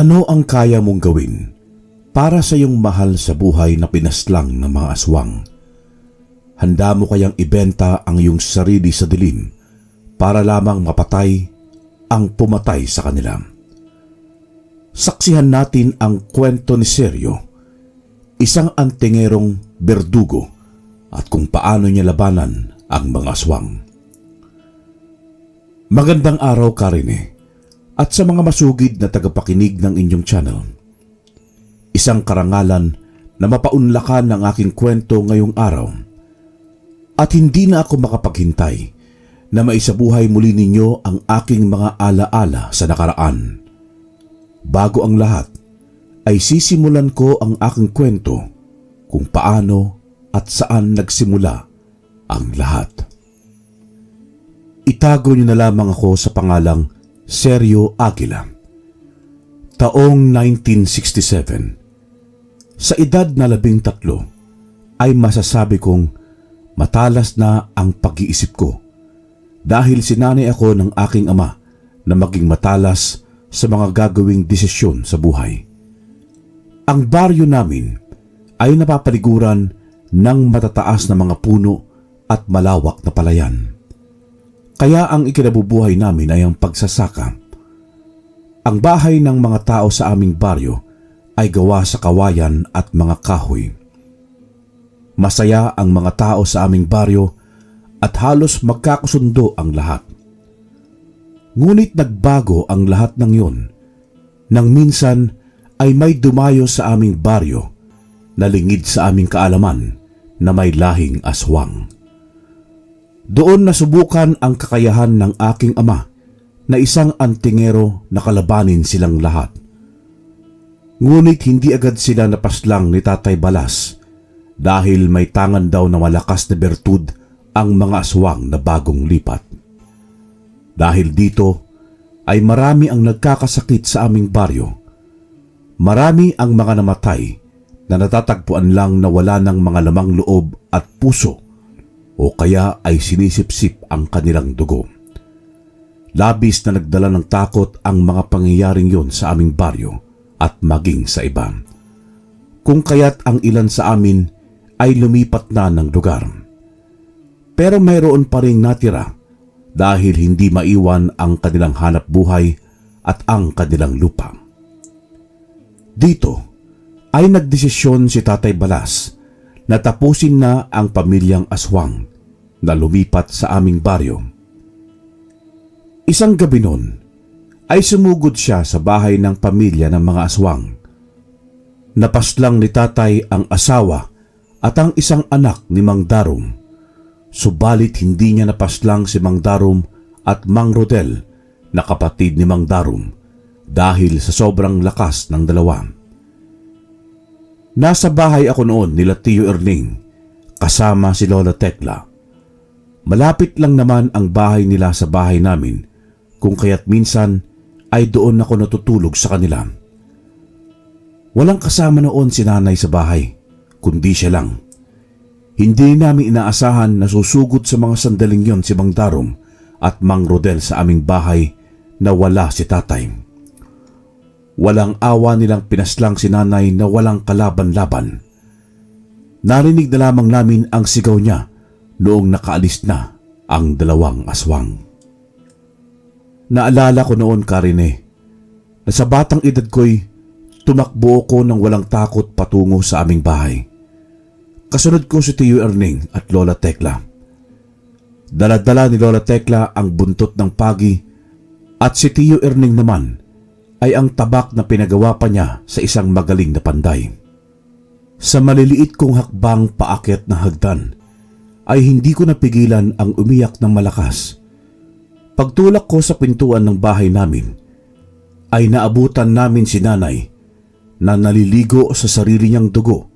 Ano ang kaya mong gawin para sa iyong mahal sa buhay na pinaslang ng mga aswang? Handa mo kayang ibenta ang iyong sarili sa dilim para lamang mapatay ang pumatay sa kanila? Saksihan natin ang kwento ni Sergio, isang antingerong berdugo, at kung paano niya labanan ang mga aswang. Magandang araw, Karine, at sa mga masugid na tagapakinig ng inyong channel. Isang karangalan na mapaunlakan ng aking kwento ngayong araw, at hindi na ako makapaghintay na maisabuhay muli ninyo ang aking mga alaala sa nakaraan. Bago ang lahat, ay sisimulan ko ang aking kwento kung paano at saan nagsimula ang lahat. Itago niyo na lamang ako sa pangalang Sergio Aguila. Taong 1967. Sa edad na 13 ay masasabi kong matalas na ang pag-iisip ko dahil sinanay ako ng aking ama na maging matalas sa mga gagawing desisyon sa buhay. Ang baryo namin ay napapaliguran ng matataas na mga puno at malawak na palayan. Kaya ang ikinabubuhay namin ay ang pagsasaka. Ang bahay ng mga tao sa aming baryo ay gawa sa kawayan at mga kahoy. Masaya ang mga tao sa aming baryo at halos magkakasundo ang lahat. Ngunit nagbago ang lahat ng yun nang minsan ay may dumayo sa aming baryo na lingid sa aming kaalaman na may lahing aswang. Doon nasubukan ang kakayahan ng aking ama na isang antingero na kalabanin silang lahat. Ngunit hindi agad sila napaslang ni Tatay Balas dahil may tangan daw na malakas na bertud ang mga aswang na bagong lipat. Dahil dito ay marami ang nagkakasakit sa aming baryo. Marami ang mga namatay na natatagpuan lang na wala ng mga lamang loob at puso o kaya ay sinisipsip ang kanilang dugo. Labis na nagdala ng takot ang mga pangyayaring yon sa aming baryo at maging sa iba. Kung kaya't ang ilan sa amin ay lumipat na ng lugar. Pero mayroon pa ring natira dahil hindi maiwan ang kanilang hanap buhay at ang kanilang lupa. Dito ay nagdesisyon si Tatay Balas na tapusin na ang pamilyang aswang na lumipat sa aming baryo. Isang gabi noon ay sumugod siya sa bahay ng pamilya ng mga aswang. Napaslang ni Tatay ang asawa at ang isang anak ni Mang Darum. Subalit hindi niya napaslang si Mang Darum at Mang Rodel na kapatid ni Mang Darum dahil sa sobrang lakas ng dalawa. Nasa bahay ako noon nila Tio Erning kasama si Lola Tekla. Malapit lang naman ang bahay nila sa bahay namin kung kaya't minsan ay doon ako natutulog sa kanila. Walang kasama noon si nanay sa bahay kundi siya lang. Hindi namin inaasahan na susugod sa mga sandaling yon si Mang Darum at Mang Rodel sa aming bahay na wala si Tatay. Walang awa nilang pinaslang si nanay na walang kalaban-laban. Narinig na lamang namin ang sigaw niya noong nakaalis na ang dalawang aswang. Naalala ko noon, Karine, na sa batang edad ko'y tumakbo ko ng walang takot patungo sa aming bahay. Kasunod ko si Tio Erning at Lola Tekla. Dala-dala ni Lola Tekla ang buntot ng pagi at si Tio Erning naman ay ang tabak na pinagawa pa niya sa isang magaling na panday. Sa maliliit kong hakbang paakyat na hagdan ay hindi ko napigilan ang umiyak ng malakas. Pagtulak ko sa pintuan ng bahay namin ay naabutan namin si nanay na naliligo sa sarili niyang dugo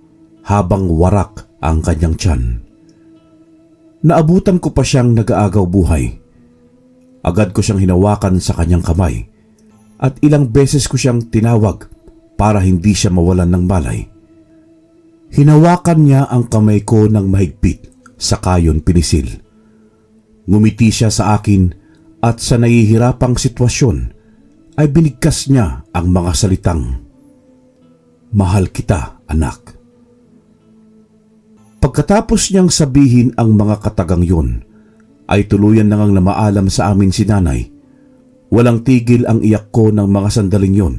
habang warak ang kanyang tiyan. Naabutan ko pa siyang nag-aagaw buhay. Agad ko siyang hinawakan sa kanyang kamay at ilang beses ko siyang tinawag para hindi siya mawalan ng malay. Hinawakan niya ang kamay ko ng mahigpit saka yun pinisil. Ngumiti siya sa akin at sa nahihirapang sitwasyon ay binigkas niya ang mga salitang, "Mahal kita, anak." Pagkatapos niyang sabihin ang mga katagang yun, ay tuluyan na ngang namaalam sa amin si nanay. Walang tigil ang iyak ko ng mga sandaling yun,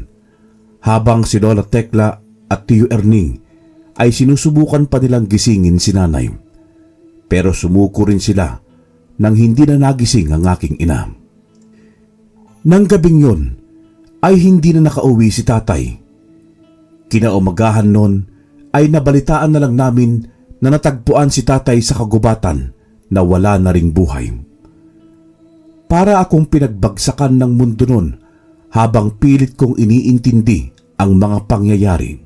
habang si Lola Tekla at Tiyo Erning ay sinusubukan pa nilang gisingin si nanay. Pero sumuko rin sila nang hindi na nagising ang aking ina. Nang gabing yun, ay hindi na nakauwi si tatay. Kinaumagahan nun ay nabalitaan na lang namin na natagpuan si tatay sa kagubatan na wala na ring buhay. Para akong pinagbagsakan ng mundo nun habang pilit kong iniintindi ang mga pangyayari.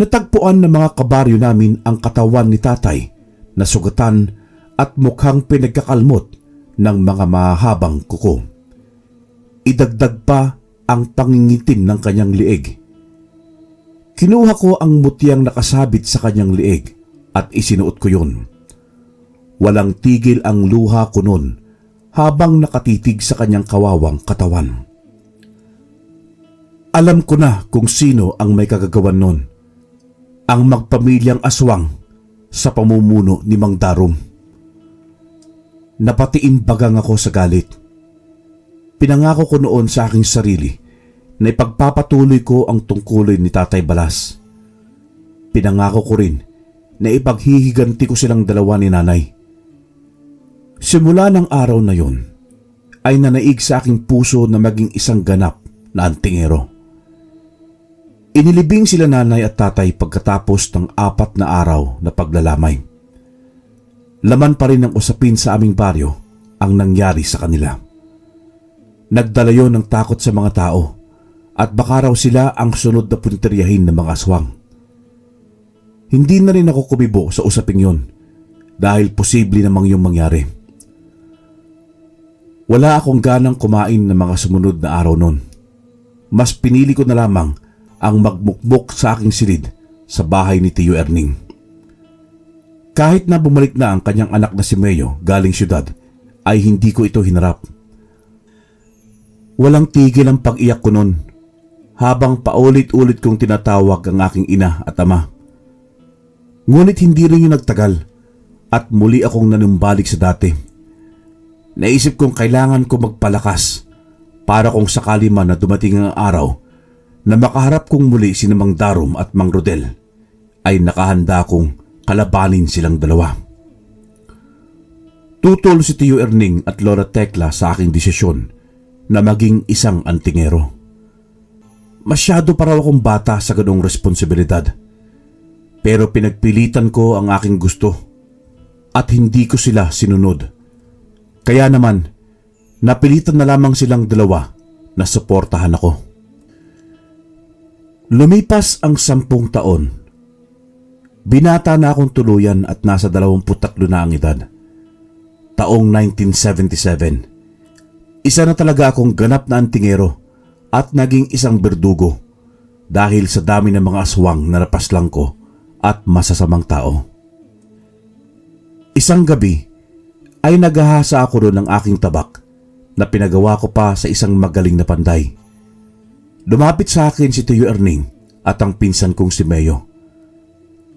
Natagpuan ng mga kabaryo namin ang katawan ni tatay na sugatan at mukhang pinagkakalmot ng mga mahabang kuko. Idagdag pa ang pangingitim ng kanyang liig. Kinuha ko ang mutyang nakasabit sa kanyang liig at isinuot ko yun. Walang tigil ang luha ko nun habang nakatitig sa kanyang kawawang katawan. Alam ko na kung sino ang may kagagawan nun. Ang magpamilyang aswang sa pamumuno ni Mang Darom. Napatiimbagang ako sa galit. Pinangako ko noon sa aking sarili na ipagpapatuloy ko ang tungkulin ni Tatay Balas. Pinangako ko rin na ipaghihiganti ko silang dalawa ni nanay. Simula ng araw na yon, ay nanaig sa aking puso na maging isang ganap na antingero. Inilibing sila nanay at tatay pagkatapos ng 4 na araw na paglalamay. Laman pa rin ng usapin sa aming baryo ang nangyari sa kanila. Nagdala yon ng takot sa mga tao at baka raw sila ang sunod na punteryahin ng mga aswang. Hindi na rin ako kumibo sa usaping yon dahil posible namang yung mangyari. Wala akong ganang kumain ng mga sumunod na araw nun. Mas pinili ko na lamang ang magmukmok sa aking silid sa bahay ni Tiyo Erning. Kahit na bumalik na ang kanyang anak na si Mayo galing syudad, ay hindi ko ito hinarap. Walang tigil ang pag-iyak ko nun habang paulit-ulit kong tinatawag ang aking ina at ama. Ngunit hindi rin yung nagtagal at muli akong nanumbalik sa dati. Naisip kong kailangan ko magpalakas para kung sakali man na dumating ang araw na makaharap kong muli si Mang Darom at Mang Rodel, ay nakahanda kong kalabanin silang dalawa. Tutol si Tiyo Erning at Lola Tekla sa aking desisyon na maging isang antingero. Masyado pa raw akong bata sa ganong responsibilidad, pero pinagpilitan ko ang aking gusto at hindi ko sila sinunod. Kaya naman, napilitan na lamang silang dalawa na suportahan ako. Lumipas ang 10 taon. Binata na akong tuluyan at nasa 23 na ang edad. Taong 1977. Isa na talaga akong ganap na antingero at naging isang berdugo dahil sa dami ng mga aswang na napaslang ko at masasamang tao. Isang gabi ay naghahasa ako doon ng aking tabak na pinagawa ko pa sa isang magaling na panday. Lumapit sa akin si Tiyo Erning at ang pinsan kong si Mayo.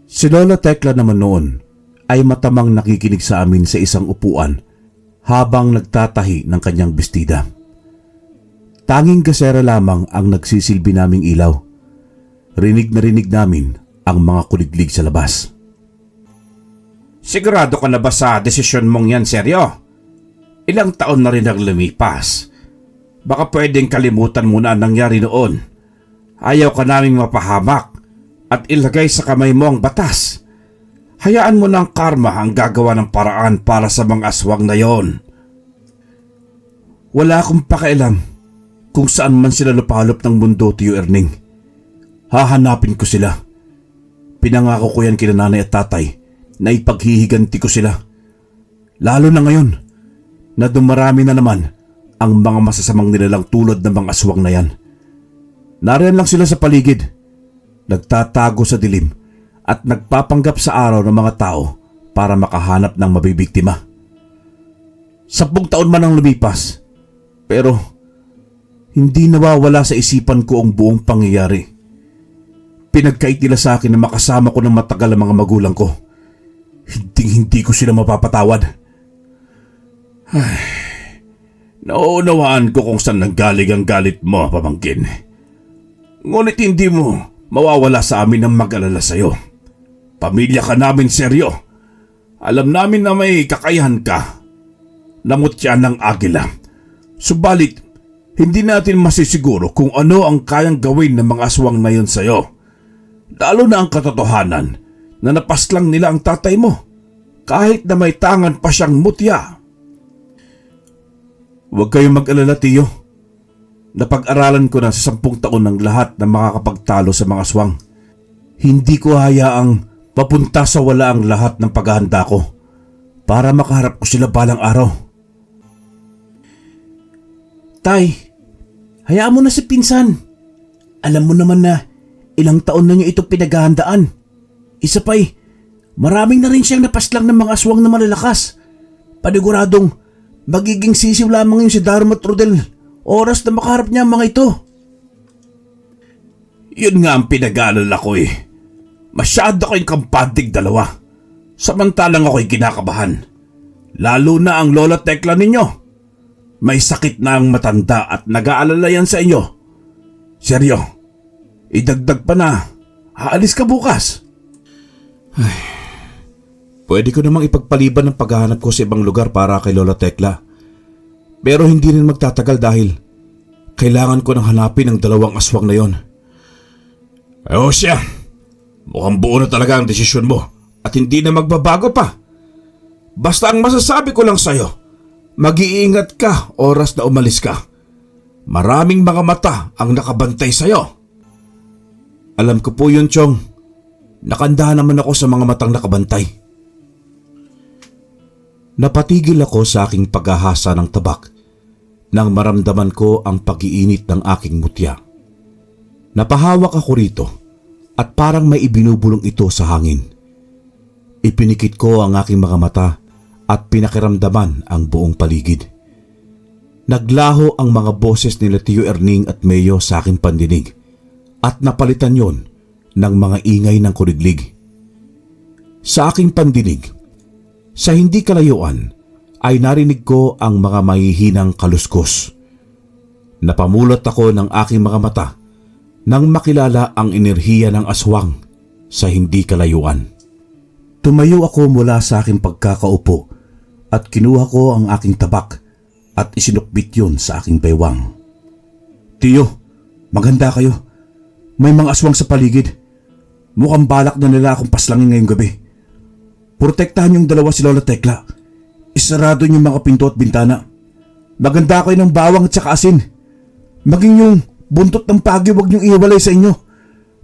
Si Lola Tekla naman noon ay matamang nakikinig sa amin sa isang upuan habang nagtatahi ng kanyang bestida. Tanging gasera lamang ang nagsisilbi naming ilaw. Rinig na rinig namin ang mga kuliglig sa labas. Sigurado ka na ba sa desisyon mong yan, seryo? Ilang taon na rin ang lumipas. Baka pwedeng kalimutan mo na ang nangyari noon. Ayaw ka naming mapahamak at ilagay sa kamay mo ang batas. Hayaan mo na ang karma ang gagawa ng paraan para sa mga aswang na yon. Wala akong pakialam kung saan man sila lupalop ng mundo, Tiyo Erning. Hahanapin ko sila. Pinangako ko yan kina nanay at tatay na ipaghihiganti ko sila. Lalo na ngayon na dumarami na naman ang mga masasamang nilalang tulad ng mga aswang na yan. Nariyan lang sila sa paligid, nagtatago sa dilim at nagpapanggap sa araw ng mga tao para makahanap ng mabibiktima. 10 taon man ang lumipas, pero Hindi nawawala sa isipan ko ang buong pangyayari. Pinagkait nila sa akin na makasama ko ng matagal ang mga magulang ko. Hindi ko sila mapapatawad. Nauunawaan ko kung saan nanggaling ang galit mo, pamangkin. Ngunit hindi mo mawawala sa amin ang mag-alala sa'yo. Pamilya ka namin, seryo. Alam namin na may kakayahan ka. Namutya ng agila. Subalit, hindi natin masisiguro kung ano ang kayang gawin ng mga aswang na yun sa'yo. Lalo na ang katotohanan na napaslang nila ang tatay mo kahit na may tangan pa siyang mutya. Huwag kayong mag-alala, tiyo. Napag-aralan ko na sa 10 taon ng lahat na makakapagtalo sa mga aswang. Hindi ko hayaang papunta sa wala ang lahat ng paghahanda ko para makaharap ko sila balang araw. Tay, hayaan mo na si pinsan. Alam mo naman na ilang taon na niyo ito pinaghahandaan. Isa pa'y, maraming na rin siyang napaslang ng mga aswang na malalakas. Paniguradong magiging sisiw lamang yung si Darma at Rodel oras na makaharap niya ang mga ito. Yun nga ang pinag-aalala ko eh. Masyado kayong kampantig dalawa. Samantalang ako'y kinakabahan. Lalo na ang Lola Tekla ninyo. May sakit na ang matanda at nag-aalala yan sa inyo. Seryo, idagdag pa na. Haalis ka bukas. Pwede ko namang ipagpaliban ng paghahanap ko sa ibang lugar para kay Lola Tekla. Pero hindi rin magtatagal dahil kailangan ko nang hanapin ang 2 aswang na yon. O siya, mukhang buo na talaga ang desisyon mo at hindi na magbabago pa. Basta ang masasabi ko lang sa'yo, mag-iingat ka oras na umalis ka. Maraming mga mata ang nakabantay sa'yo. Alam ko po yun, Chong. Nakandahan naman ako sa mga matang nakabantay. Napatigil ako sa aking paghahasa ng tabak nang maramdaman ko ang pag-iinit ng aking mutya. Napahawak ako rito at parang may ibinubulong ito sa hangin. Ipinikit ko ang aking mga mata at pinakiramdaman ang buong paligid. Naglaho ang mga boses nila Tio Erning at Mayo sa aking pandinig at napalitan yon ng mga ingay ng kuliglig. Sa aking pandinig, sa hindi kalayuan ay narinig ko ang mga mahihinang kaluskos. Napamulat ako ng aking mga mata nang makilala ang enerhiya ng aswang sa hindi kalayuan. Tumayo ako mula sa aking pagkakaupo at kinuha ko ang aking tabak at isinukbit yun sa aking baywang. Tiyo, maganda kayo. May mga aswang sa paligid. Mukhang balak na nila akong paslangin ngayong gabi. Protektahan yung 2 si Lola Tekla. Isarado yung mga pinto at bintana. Maganda kayo ng bawang at saka asin. Maging yung buntot ng pagi huwag niyong ihiwalay sa inyo.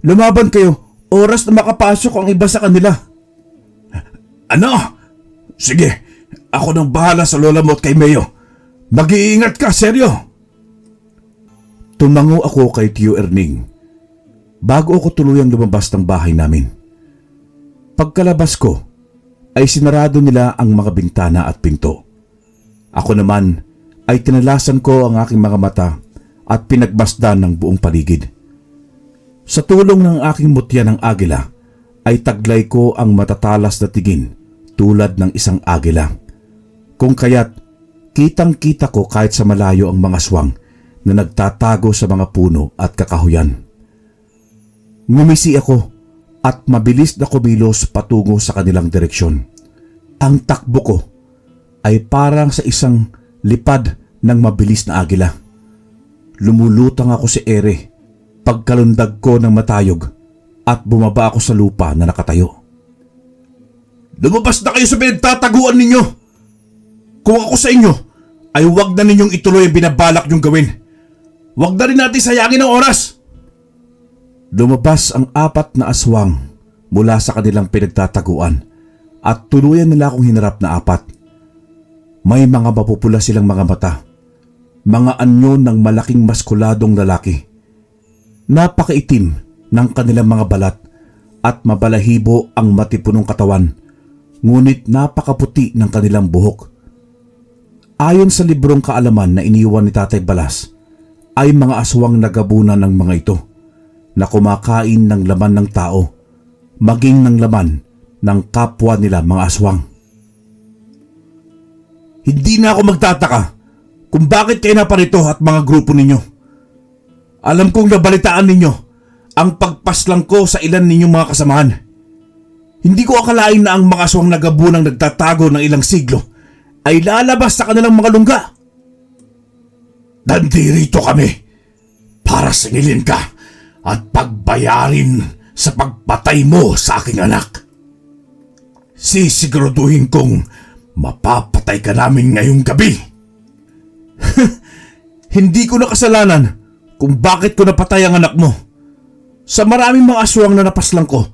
Lumaban kayo oras na makapasok ang iba sa kanila. Ano? Sige, ako nang bahala sa lola mo at kay Mayo. Mag-iingat ka, seryo. Tumango ako kay Tio Erning bago ako tuluyang lumabas ng bahay namin. Pagkalabas ko ay sinarado nila ang mga bintana at pinto. Ako naman ay tinalasan ko ang aking mga mata at pinagmasdan ng buong paligid. Sa tulong ng aking mutya ng agila ay taglay ko ang matatalas na tingin tulad ng isang agila. Kung kaya't kitang-kita ko kahit sa malayo ang mga aswang na nagtatago sa mga puno at kakahuyan. Ngumisi ako at mabilis na kumilos patungo sa kanilang direksyon. Ang takbo ko ay parang sa isang lipad ng mabilis na agila. Lumulutang ako sa ere pagkalundag ko ng matayog at bumaba ako sa lupa na nakatayo. Lumabas na kayo sa pinagtataguan ninyo! Kung ako sa inyo, ay huwag na ninyong ituloy ang binabalak nyong gawin. Huwag na rin natin sayangin ang oras! Lumabas ang 4 na aswang mula sa kanilang pinagtataguan at tuluyan nila akong hinarap na 4. May mga mapupula silang mga mata, mga anyo ng malaking maskuladong lalaki. Napakaitim ng kanilang mga balat at mabalahibo ang matipunong katawan, ngunit napakaputi ng kanilang buhok. Ayon sa librong kaalaman na iniwan ni Tatay Balas, ay mga aswang na gabunan ng mga ito na kumakain ng laman ng tao, maging ng laman ng kapwa nila mga aswang. Hindi na ako magtataka kung bakit kayo naparito at mga grupo ninyo. Alam kong nabalitaan ninyo ang pagpaslang ko sa ilan ninyong mga kasamahan. Hindi ko akalain na ang mga aswang na gabunang nagtatago ng ilang siglo ay lalabas sa kanilang mga lungga. Nandirito kami para singilin ka at pagbayarin sa pagpatay mo sa aking anak. Sisiguraduhin kong mapapatay ka namin ngayong gabi. Hindi ko na kasalanan kung bakit ko napatay ang anak mo. Sa maraming mga aswang na napaslang ko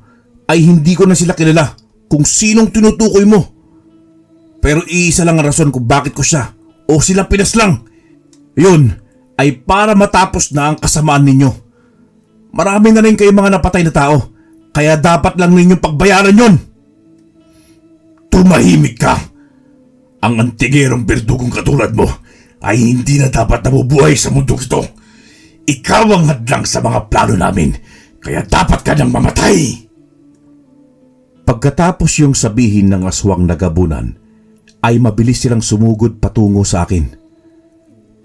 ay hindi ko na sila kilala kung sinong tinutukoy mo. Pero iisa lang ang rason kung bakit ko siya o sila pinaslang. Yun ay para matapos na ang kasamaan ninyo. Marami na rin kayong mga napatay na tao, kaya dapat lang ninyong pagbayaran yon. Tumahimik ka! Ang antigerong berdugong katulad mo ay hindi na dapat nabubuhay sa mundong ito. Ikaw ang hadlang sa mga plano namin, kaya dapat ka nang mamatay. Pagkatapos yung sabihin ng aswang na gabunan, ay mabilis silang sumugod patungo sa akin.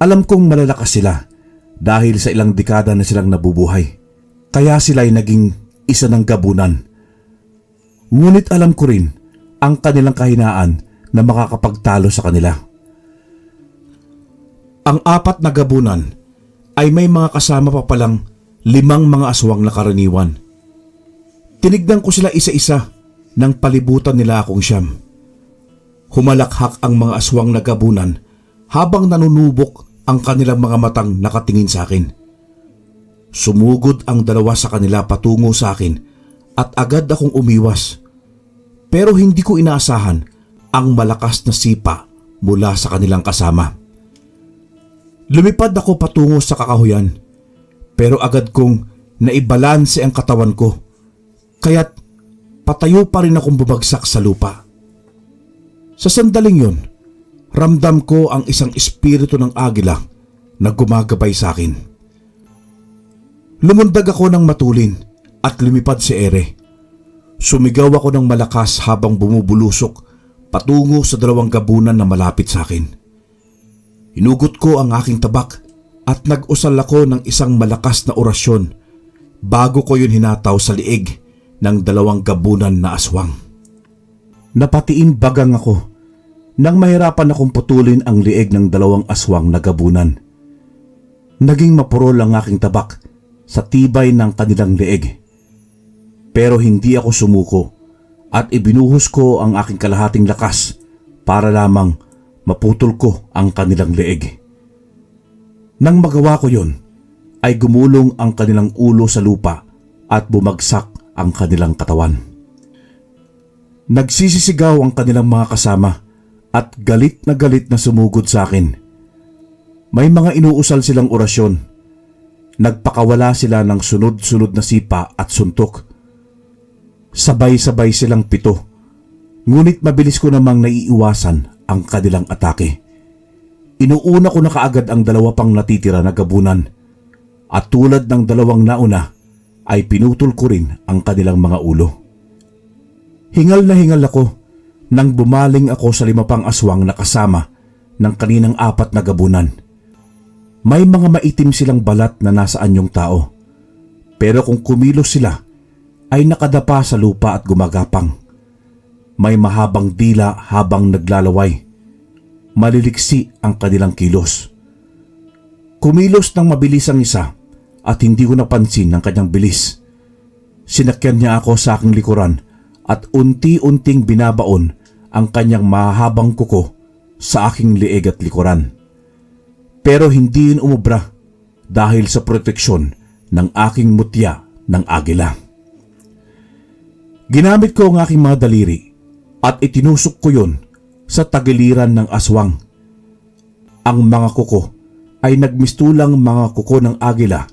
Alam kong malalakas sila dahil sa ilang dekada na silang nabubuhay, kaya sila ay naging isa ng gabunan. Ngunit alam ko rin ang kanilang kahinaan na makakapagtalo sa kanila. Ang 4 na gabunan ay may mga kasama pa palang 5 mga aswang na karaniwan. Tinignan ko sila isa-isa nang palibutan nila akong siyam. Humalakhak ang mga aswang na gabunan habang nanunubok ang kanilang mga matang nakatingin sa akin. Sumugod ang 2 sa kanila patungo sa akin at agad akong umiwas. Pero hindi ko inaasahan ang malakas na sipa mula sa kanilang kasama. Lumipad ako patungo sa kakahuyan, pero agad kong naibalanse ang katawan ko, kaya't patayo pa rin akong bumagsak sa lupa. Sa sandaling yun, ramdam ko ang isang espiritu ng agila na gumagabay sa akin. Lumundag ako ng matulin at lumipad si ere. Sumigaw ako ng malakas habang bumubulusok patungo sa 2 gabunan na malapit sa akin. Hinugot ko ang aking tabak at nag-usal ako ng isang malakas na orasyon bago ko yun hinataw sa liig ng 2 gabunan na aswang. Napatiin bagang ako nang mahirapan akong putulin ang liig ng 2 aswang na gabunan. Naging mapurol ang aking tabak sa tibay ng kanilang liig. Pero hindi ako sumuko at ibinuhos ko ang aking kalahating lakas para lamang maputol ko ang kanilang leeg. Nang magawa ko yon, ay gumulong ang kanilang ulo sa lupa at bumagsak ang kanilang katawan. Nagsisisigaw ang kanilang mga kasama at galit na sumugod sa akin. May mga inuusal silang orasyon. Nagpakawala sila ng sunod-sunod na sipa at suntok. Sabay-sabay silang 7, ngunit mabilis ko namang naiiwasan ang kanilang atake. Inuuna ko na kaagad ang 2 pang natitira na gabunan at tulad ng 2 nauna ay pinutol ko rin ang kanilang mga ulo. Hingal na hingal ako nang bumaling ako sa 5 pang aswang na kasama ng kaninang 4 na gabunan. May mga maitim silang balat na nasa anyong tao, pero kung kumilos sila ay nakadapa sa lupa at gumagapang. May mahabang dila habang naglalaway. Maliliksi ang kanilang kilos. Kumilos ng mabilis ang isa at hindi ko napansin ang kanyang bilis. Sinakyan niya ako sa aking likuran at unti-unting binabaon ang kanyang mahabang kuko sa aking liig at likuran. Pero hindi yun umubra dahil sa proteksyon ng aking mutya ng agila. Ginamit ko ang aking mga daliri at itinusok ko yun sa tagiliran ng aswang. Ang mga kuko ay nagmistulang mga kuko ng agila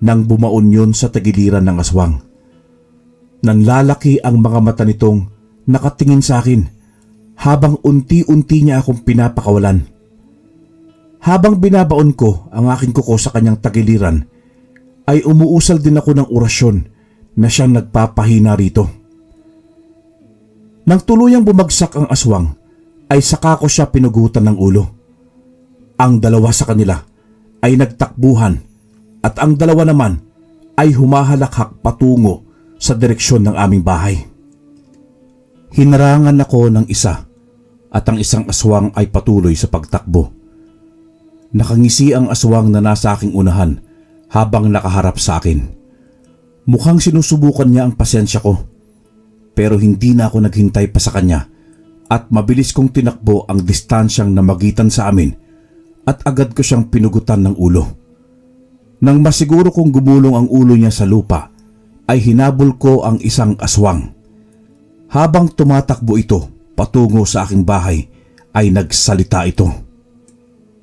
nang bumaon yun sa tagiliran ng aswang. Nanlalaki ang mga mata nitong nakatingin sa akin habang unti-unti niya akong pinapakawalan. Habang binabaon ko ang aking kuko sa kanyang tagiliran, ay umuusal din ako ng orasyon na siyang nagpapahina rito. Nang tuluyang bumagsak ang aswang, ay saka ko siya pinugutan ng ulo. Ang dalawa sa kanila ay nagtakbuhan at ang dalawa naman ay humahalakhak patungo sa direksyon ng aming bahay. Hinarangan ako ng isa at ang isang aswang ay patuloy sa pagtakbo. Nakangisi ang aswang na nasa aking unahan habang nakaharap sa akin. Mukhang sinusubukan niya ang pasensya ko, pero hindi na ako naghintay pa sa kanya at mabilis kong tinakbo ang distansyang namagitan sa amin at agad ko siyang pinugutan ng ulo. Nang masiguro kong gumulong ang ulo niya sa lupa, ay hinabol ko ang isang aswang. Habang tumatakbo ito patungo sa aking bahay, ay nagsalita ito.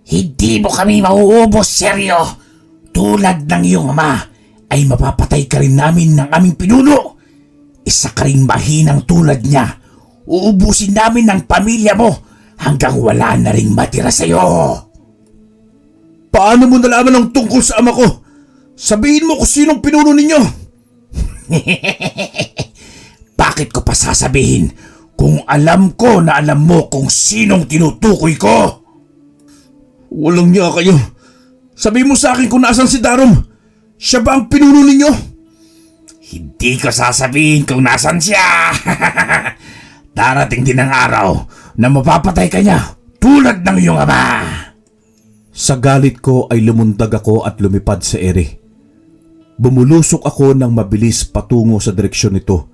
Hindi mo kami mauubos, seryo. Tulad ng iyong ama, ay mapapatay ka rin namin ng aming pinuno. Isa ka rin mahinang tulad niya. Uubusin namin ng pamilya mo hanggang wala na ring matira sa'yo. Paano mo nalaman ang tungkol sa ama ko? Sabihin mo kung sinong pinuno ninyo. Bakit ko pa sasabihin kung alam ko na alam mo kung sinong tinutukoy ko? Walang niya kayo. Sabihin mo sa akin kung nasan si Darom. Siya ba ang pinuno ninyo? Hindi ko sasabihin kung nasan siya. Darating din ang araw na mapapatay ka niya tulad ng iyong ama. Sa galit ko ay lumundag ako at lumipad sa ere. Bumulusok ako ng mabilis patungo sa direksyon nito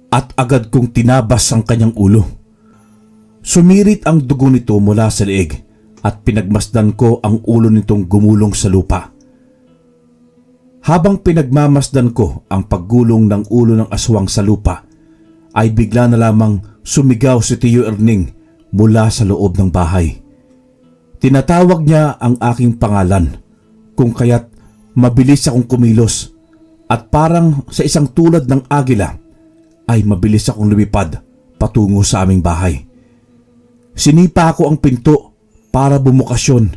at agad kong tinabas ang kanyang ulo. Sumirit ang dugo nito mula sa leeg at pinagmasdan ko ang ulo nitong gumulong sa lupa. Habang pinagmamasdan ko ang paggulong ng ulo ng aswang sa lupa, ay bigla na lamang sumigaw si Tio Erning mula sa loob ng bahay. Tinatawag niya ang aking pangalan, kung kaya't mabilis akong kumilos at parang sa isang tulad ng agila ay mabilis akong lumipad patungo sa aming bahay. Sinipa ko ang pinto para bumukasyon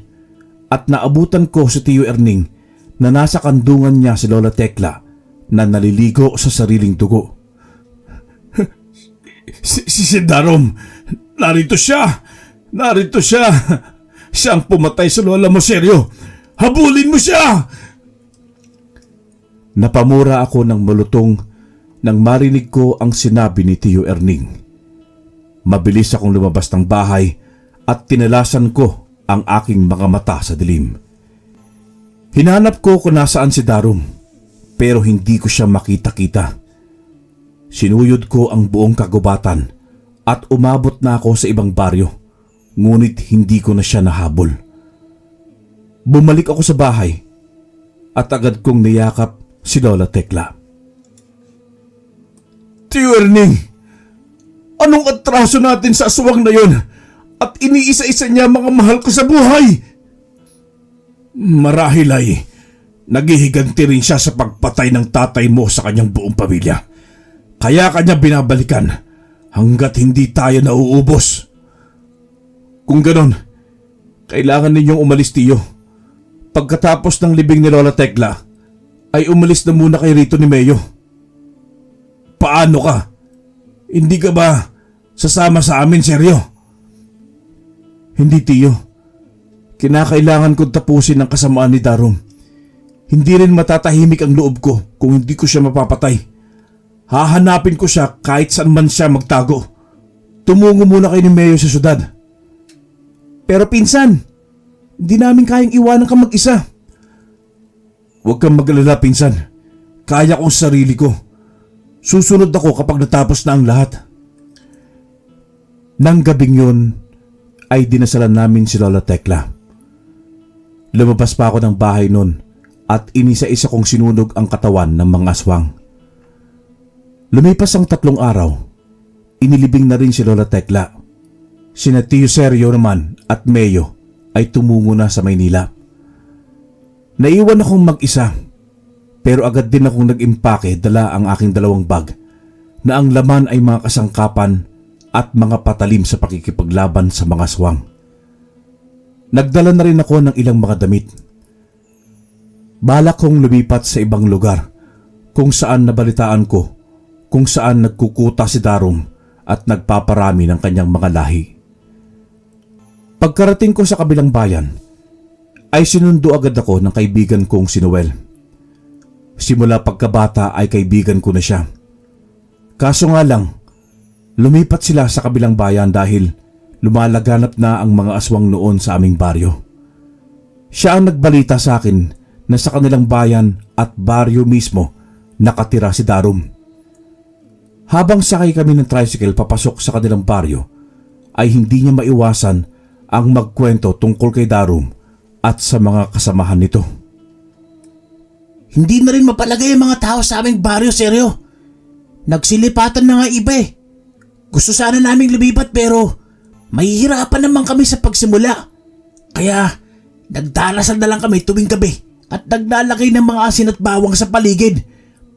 at naabutan ko si Tio Erning na nasa kandungan niya si Lola Tekla na naliligo sa sariling dugo. Si Darom, narito siya. Narito siya. Siya ang pumatay sa lola mo, seryo. Habulin mo siya! Napamura ako ng malutong nang marinig ko ang sinabi ni Tio Erning. Mabilis akong lumabas ng bahay at tinalasan ko ang aking mga mata sa dilim. Hinanap ko kung nasaan si Darom, pero hindi ko siya makita-kita. Sinuyod ko ang buong kagubatan at umabot na ako sa ibang baryo, ngunit hindi ko na siya nahabol. Bumalik ako sa bahay at agad kong niyakap si Lola Tekla. Tio Erning, anong atraso natin sa aswang na yon at iniisa-isa niya mga mahal ko sa buhay? Marahil ay naghihiganti rin siya sa pagpatay ng tatay mo sa kanyang buong pamilya. Kaya kanya binabalikan hanggat hindi tayo nauubos. Kung ganon, kailangan ninyong umalis, Tiyo. Pagkatapos ng libing ni Lola Tekla, ay umalis na muna kay rito ni Mayo. Paano ka? Hindi ka ba sasama sa amin, seryo? Hindi, Tiyo. Kinakailangan kong tapusin ang kasamaan ni Darom. Hindi rin matatahimik ang loob ko kung hindi ko siya mapapatay. Hahanapin ko siya kahit saan man siya magtago. Tumungo muna kay ni Mayo sa syudad. Pero pinsan, hindi namin kayang iwanan ka mag-isa. Huwag kang mag-alala, pinsan. Kaya kong sarili ko. Susunod ako kapag natapos na ang lahat. Nang gabing yun, ay dinasalan namin si Lola Tekla. Lumabas pa ako ng bahay nun at inisa-isa kong sinunog ang katawan ng mga aswang. Lumipas ang 3 araw, inilibing na rin si Lola Tekla. Sina Tio Sergio naman at Mayo ay tumungo na sa Maynila. Naiwan akong mag-isa, pero agad din akong nag-impake dala ang aking 2 bag na ang laman ay mga kasangkapan at mga patalim sa pakikipaglaban sa mga aswang. Nagdala na rin ako ng ilang mga damit. Balak kong lumipat sa ibang lugar kung saan nabalitaan ko kung saan nagkukuta si Darum at nagpaparami ng kanyang mga lahi. Pagkarating ko sa kabilang bayan, ay sinundo agad ako ng kaibigan kong si Noel. Simula pagkabata ay kaibigan ko na siya. Kaso nga lang, lumipat sila sa kabilang bayan dahil lumalaganap na ang mga aswang noon sa aming baryo. Siya ang nagbalita sa akin na sa kanilang bayan at baryo mismo nakatira si Darum. Habang sakay kami ng tricycle papasok sa kanilang baryo, ay hindi niya maiwasan ang magkwento tungkol kay Darum at sa mga kasamahan nito. Hindi na rin mapalagay ang mga tao sa aming baryo, seryo. Nagsilipatan na nga iba eh. Gusto sana naming lumipat pero mahihirapan naman kami sa pagsimula. Kaya nagdarasal na lang kami tuwing gabi at naglalagay ng mga asin at bawang sa paligid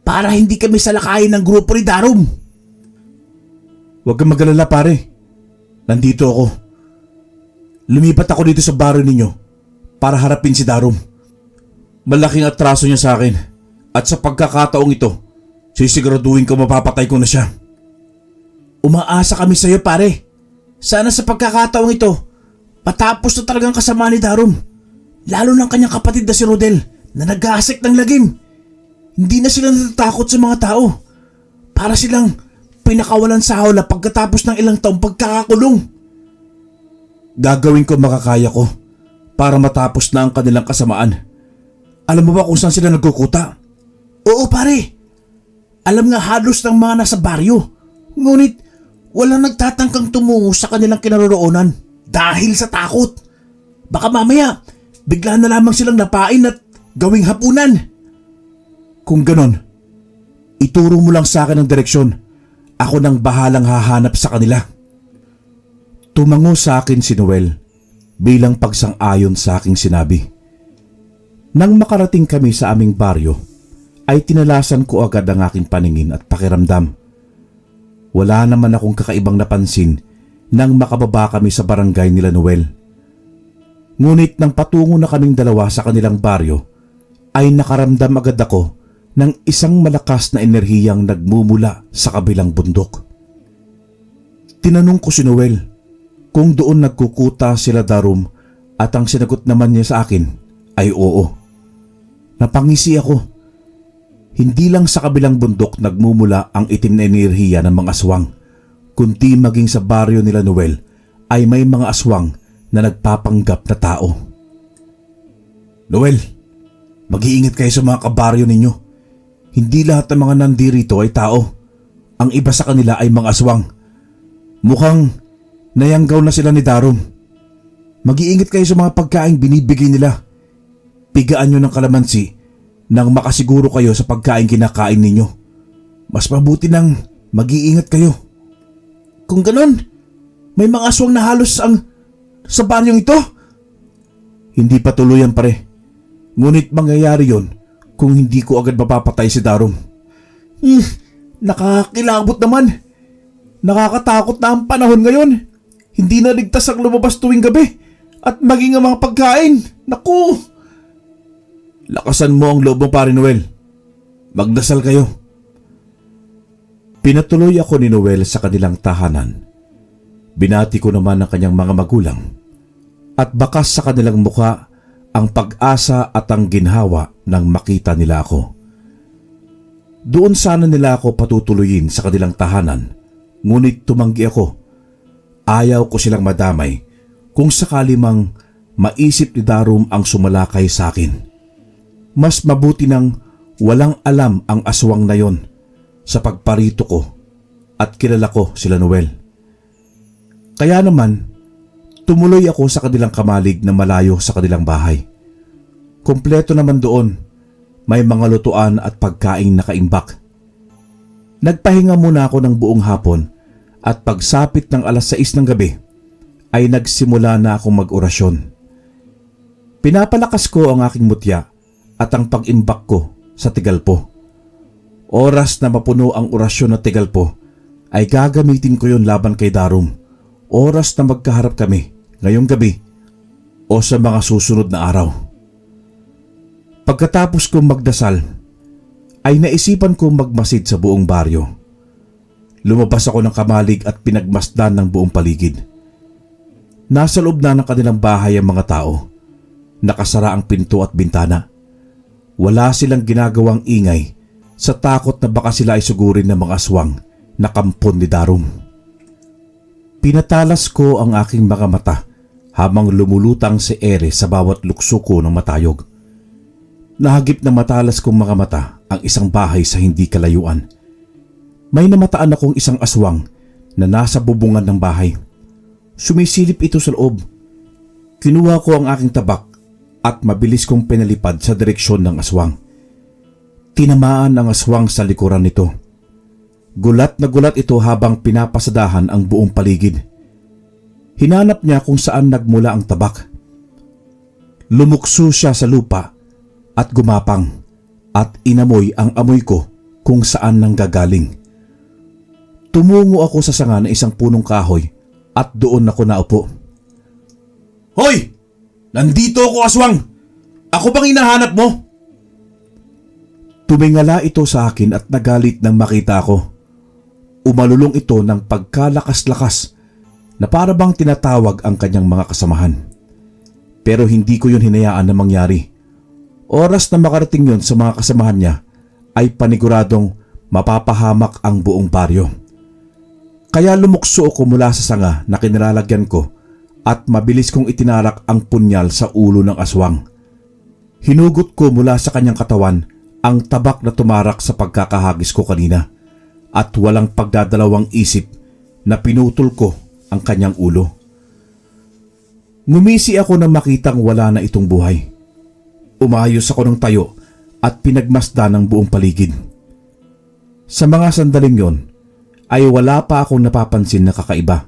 para hindi kami salakayin ng grupo ni Darum. Huwag kang mag-alala pare. Nandito ako. Lumipat ako dito sa baryo ninyo para harapin si Darum. Malaking atraso niya sa akin at sa pagkakataong ito, sisiguraduhin ko mapapatay ko na siya. Umaasa kami sa iyo pare. Sana sa pagkakataong ito, patapos na talagang kasama ni Darum. Lalo ng kanyang kapatid na si Rodel na nag-aasik ng lagim. Hindi na sila natatakot sa mga tao. Para silang pinakawalan sa hawla pagkatapos ng ilang taong pagkakakulong. Gagawin ko makakaya ko para matapos na ang kanilang kasamaan. Alam mo ba kung saan sila nagkukuta? Oo pare. Alam nga halos ng mga nasa baryo. Ngunit walang nagtatangkang tumungo sa kanilang kinaroroonan dahil sa takot. Baka mamaya bigla na lamang silang napain at gawing hapunan. Kung ganon, ituro mo lang sa akin ang direksyon. Ako nang bahalang hahanap sa kanila. Tumango sa akin si Noel bilang pagsang-ayon sa aking sinabi. Nang makarating kami sa aming baryo, ay tinalasan ko agad ang aking paningin at pakiramdam. Wala naman akong kakaibang napansin nang makababa kami sa barangay nila Noel. Ngunit nang patungo na kaming dalawa sa kanilang baryo, ay nakaramdam agad ako ng isang malakas na enerhiyang nagmumula sa kabilang bundok. Tinanong ko si Noel kung doon nagkukuta sila Darum at ang sinagot naman niya sa akin ay oo. Napangisi ako. Hindi lang sa kabilang bundok nagmumula ang itim na enerhiya ng mga aswang, kundi maging sa baryo nila Noel ay may mga aswang na nagpapanggap na tao. Noel, mag-iingat kayo sa mga kabaryo ninyo. Hindi lahat ng mga nandirito ay tao. Ang iba sa kanila ay mga aswang. Mukhang nayanggaw na sila ni Darum. Mag-iingat kayo sa mga pagkain binibigay nila. Pigaan nyo ng kalamansi nang makasiguro kayo sa pagkain kinakain ninyo. Mas mabuti nang mag-iingat kayo. Kung ganon, may mga aswang na halos ang sa baryong ito? Hindi pa tuluyan pare. Ngunit mangyayari yon kung hindi ko agad mapapatay si Darum. Nakakilabot naman. Nakakatakot na ang panahon ngayon. Hindi na ligtas ang lumabas tuwing gabi at maging ang mga pagkain. Naku! Lakasan mo ang loob mo pare Noel. Magdasal kayo. Pinatuloy ako ni Noel sa kanilang tahanan. Binati ko naman ang kanyang mga magulang at bakas sa kanilang mukha ang pag-asa at ang ginhawa nang makita nila ako. Doon sana nila ako patutuloyin sa kanilang tahanan, ngunit tumanggi ako. Ayaw ko silang madamay kung sakali mang maisip ni Darum ang sumalakay sa akin. Mas mabuti nang walang alam ang aswang na yon sa pagparito ko at kilala ko sila Noel. Kaya naman, tumuloy ako sa kanilang kamalig na malayo sa kanilang bahay. Kompleto naman doon, may mga lutuan at pagkaing nakaimbak. Nagpahinga muna ako ng buong hapon at pagsapit ng alas 6 ng gabi ay nagsimula na akong mag-orasyon. Pinapalakas ko ang aking mutya at ang pag-imbak ko sa tigalpo. Oras na mapuno ang orasyon na tigalpo ay gagamitin ko yon laban kay Darum. Oras na magkaharap kami ngayong gabi o sa mga susunod na araw. Pagkatapos kong magdasal, ay naisipan kong magmasid sa buong baryo. Lumabas ako ng kamalig at pinagmasdan ng buong paligid. Nasa loob na ng kanilang bahay ang mga tao. Nakasara ang pinto at bintana. Wala silang ginagawang ingay sa takot na baka sila ay sugurin ng mga aswang na kampon ni Darum. Pinatalas ko ang aking mga mata habang lumulutang si Ere sa bawat lukso ko ng matayog. Nahagip na matalas kong mga mata ang isang bahay sa hindi kalayuan. May namataan akong isang aswang na nasa bubungan ng bahay. Sumisilip ito sa loob. Kinuha ko ang aking tabak at mabilis kong pinalipad sa direksyon ng aswang. Tinamaan ang aswang sa likuran nito. Gulat na gulat ito habang pinapasadahan ang buong paligid. Hinanap niya kung saan nagmula ang tabak. Lumukso siya sa lupa at gumapang at inamoy ang amoy ko kung saan nanggagaling. Tumungo ako sa sanga ng isang punong kahoy at doon ako naupo. "Hoy! Nandito ako, aswang! Ako bang hinahanap mo?" Tumingala ito sa akin at nagalit nang makita ko. Umalulong ito ng pagkalakas-lakas na para bang tinatawag ang kanyang mga kasamahan. Pero hindi ko yun hinayaan na mangyari. Oras na makarating yun sa mga kasamahan niya ay paniguradong mapapahamak ang buong baryo. Kaya lumukso ako mula sa sanga na kinilalagyan ko at mabilis kong itinarak ang punyal sa ulo ng aswang. Hinugot ko mula sa kanyang katawan ang tabak na tumarak sa pagkakahagis ko kanina at walang pagdadalawang isip na pinutol ko ang kanyang ulo. Ngumisi ako nang makitang wala na itong buhay. Umayos ako ng tayo at pinagmasdan ang buong paligid. Sa mga sandaling yon ay wala pa akong napapansin na kakaiba.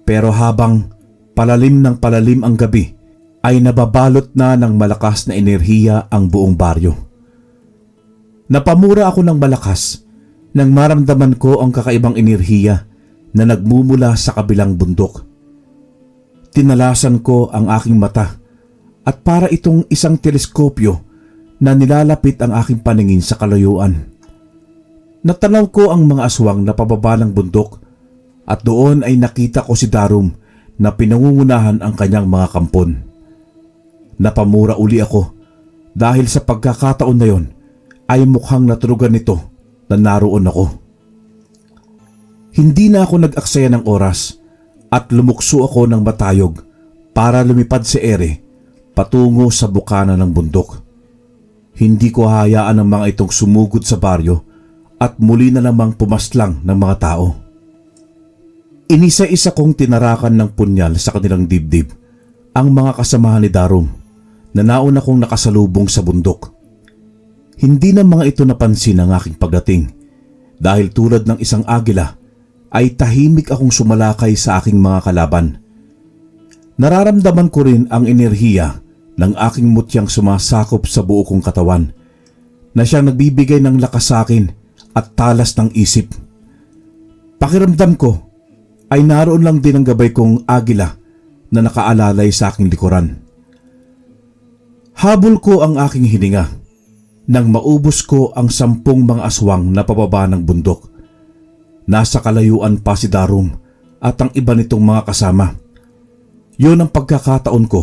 Pero habang palalim ng palalim ang gabi ay nababalot na ng malakas na enerhiya ang buong baryo. Napamura ako ng malakas nang maramdaman ko ang kakaibang enerhiya na nagmumula sa kabilang bundok. Tinalasan ko ang aking mata at para itong isang teleskopyo na nilalapit ang aking paningin sa kalayuan. Natanaw ko ang mga aswang na pababa ng bundok at doon ay nakita ko si Darum na pinangungunahan ang kanyang mga kampon. Napamura uli ako dahil sa pagkakataon na yon ay mukhang natulugan nito na naroon ako. Hindi na ako nag-aksaya ng oras at lumukso ako ng matayog para lumipad si Ere patungo sa bukana ng bundok. Hindi ko hayaan ang mga itong sumugod sa baryo at muli na namang pumaslang ng mga tao. Inisa-isa kong tinarakan ng punyal sa kanilang dibdib ang mga kasamahan ni Darum na nauna kong nakasalubong sa bundok. Hindi na mga ito napansin ang aking pagdating dahil tulad ng isang agila ay tahimik akong sumalakay sa aking mga kalaban. Nararamdaman ko rin ang enerhiya ng aking mutyang sumasakop sa buo kong katawan na siyang nagbibigay ng lakas sa akin at talas ng isip. Pakiramdam ko ay naroon lang din ang gabay kong agila na nakaalalay sa aking likuran. Habol ko ang aking hininga nang maubos ko ang 10 mga aswang na pababa ng bundok. Nasa kalayuan pa si Darum at ang iba nitong mga kasama. Yun ang pagkakataon ko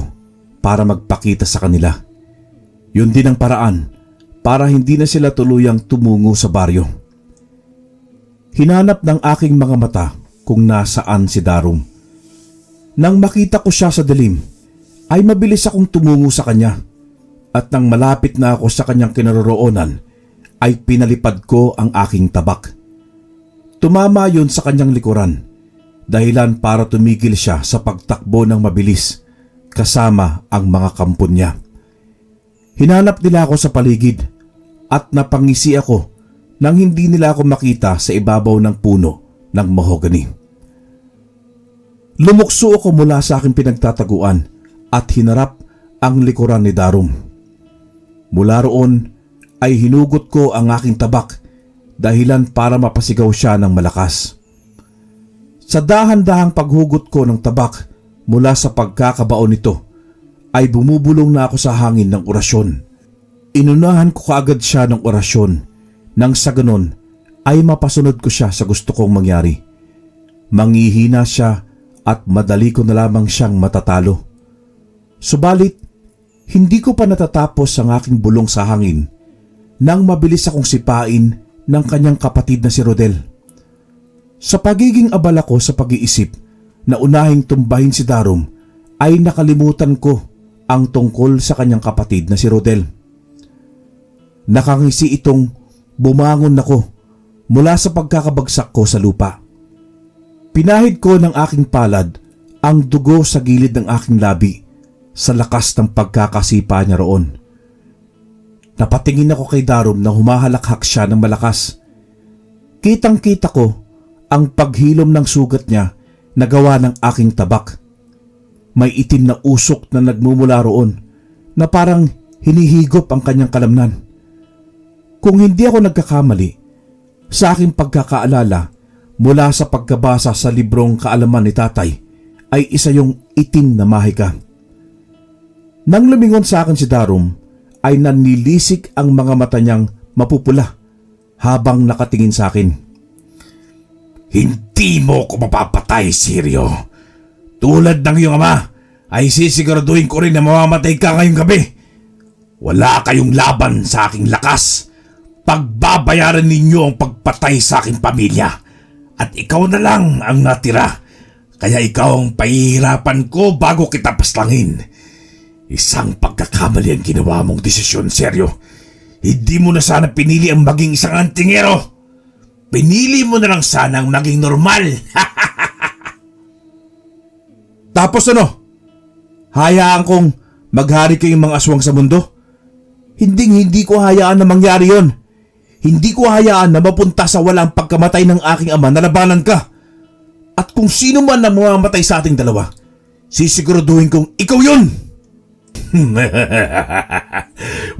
para magpakita sa kanila. Yun din ang paraan para hindi na sila tuluyang tumungo sa baryo. Hinanap ng aking mga mata kung nasaan si Darum. Nang makita ko siya sa dilim, ay mabilis akong tumungo sa kanya at nang malapit na ako sa kanyang kinaroroonan, ay pinalipad ko ang aking tabak. Tumama yun sa kanyang likuran, dahilan para tumigil siya sa pagtakbo ng mabilis kasama ang mga kampon niya. Hinanap nila ako sa paligid at napangisi ako nang hindi nila ako makita sa ibabaw ng puno ng mahogany. Lumukso ako mula sa aking pinagtataguan at hinarap ang likuran ni Darum. Mula roon ay hinugot ko ang aking tabak dahilan para mapasigaw siya ng malakas. Sa dahan-dahang paghugot ko ng tabak mula sa pagkakabaon nito ay bumubulong na ako sa hangin ng orasyon. Inunahan ko kaagad siya ng orasyon nang sa ganon ay mapasunod ko siya sa gusto kong mangyari. Manghihina siya at madali ko na lamang siyang matatalo. Subalit, hindi ko pa natatapos ang aking bulong sa hangin nang mabilis akong sipain ng kanyang kapatid na si Rodel. Sa pagiging abala ko sa pag-iisip na unahing tumbahin si Darom ay nakalimutan ko ang tungkol sa kanyang kapatid na si Rodel. Nakangisi itong bumangon ako mula sa pagkakabagsak ko sa lupa. Pinahid ko ng aking palad ang dugo sa gilid ng aking labi sa lakas ng pagkakasipa niya roon. Napatingin ako kay Darom na humahalakhak siya ng malakas. Kitang-kita ko ang paghilom ng sugat niya na gawa ng aking tabak. May itim na usok na nagmumula roon na parang hinihigop ang kanyang kalamnan. Kung hindi ako nagkakamali, sa aking pagkakaalala mula sa pagkabasa sa librong kaalaman ni tatay ay isa yung itim na mahika. Nang lumingon sa akin si Darom ay nanlilisik ang mga mata niyang mapupula habang nakatingin sa akin. Hindi mo ko mapapatay, Sirio. Tulad ng iyong ama, ay sisiguraduhin ko rin na mamamatay ka ngayong gabi. Wala kayong laban sa aking lakas. Pagbabayaran ninyo ang pagpatay sa aking pamilya. At ikaw na lang ang natira. Kaya ikaw ang pahihirapan ko bago kita paslangin. Isang pagkakamali ang ginawa mong desisyon, Seryo. Hindi mo na sana pinili ang maging isang antingero. Pinili mo na lang sana ang maging normal. Tapos ano? Hayaan kong maghari kayong mga aswang sa mundo? Hindi ko hayaan na mangyari yon. Hindi ko hayaan na mapunta sa walang pagkamatay ng aking ama na labanan ka. At kung sino man na mamamatay sa ating dalawa, sisiguraduhin kong ikaw yun!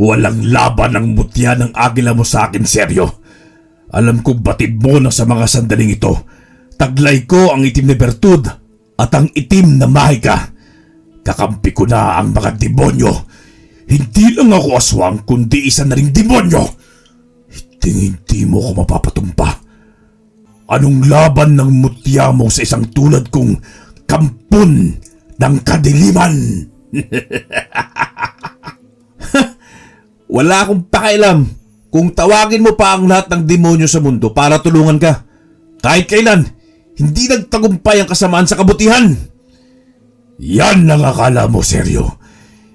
Walang laban ang mutya ng agila mo sa akin, Seryo. Alam kong batid mo na sa mga sandaling ito. Taglay ko ang itim na bertud at ang itim na mahika. Kakampi ko na ang mga demonyo. Hindi lang ako aswang kundi isa na ring demonyo. Hindi mo ko mapapatumpa. Anong laban ng mutya mo sa isang tulad kong kampon ng kadiliman? Wala akong pakialam kung tawagin mo pa ang lahat ng demonyo sa mundo para tulungan ka. Kahit kailan, hindi nagtagumpay ang kasamaan sa kabutihan. Yan ang akala mo, Seryo.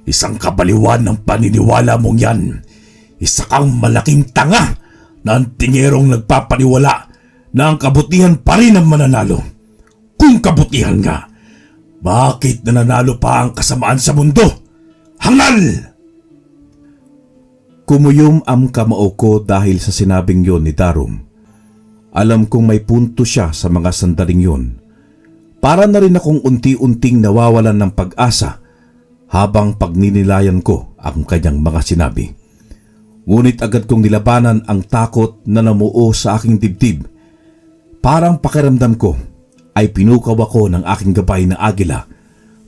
Isang kabaliwan ng paniniwala mong yan. Isa kang malaking tanga na antingerong nagpapaniwala na ang kabutihan pa rin ang mananalo. Kung kabutihan nga, bakit nananalo pa ang kasamaan sa mundo? Hangal! Kumuyom ang kamao ko dahil sa sinabing yon ni Darom. Alam kong may punto siya sa mga sandaling yon. Para na rin akong unti-unting nawawalan ng pag-asa habang pagninilayan ko ang kanyang mga sinabi. Ngunit agad kong nilabanan ang takot na namuo sa aking dibdib. Parang pakiramdam ko ay pinukaw ako ng aking gabay na agila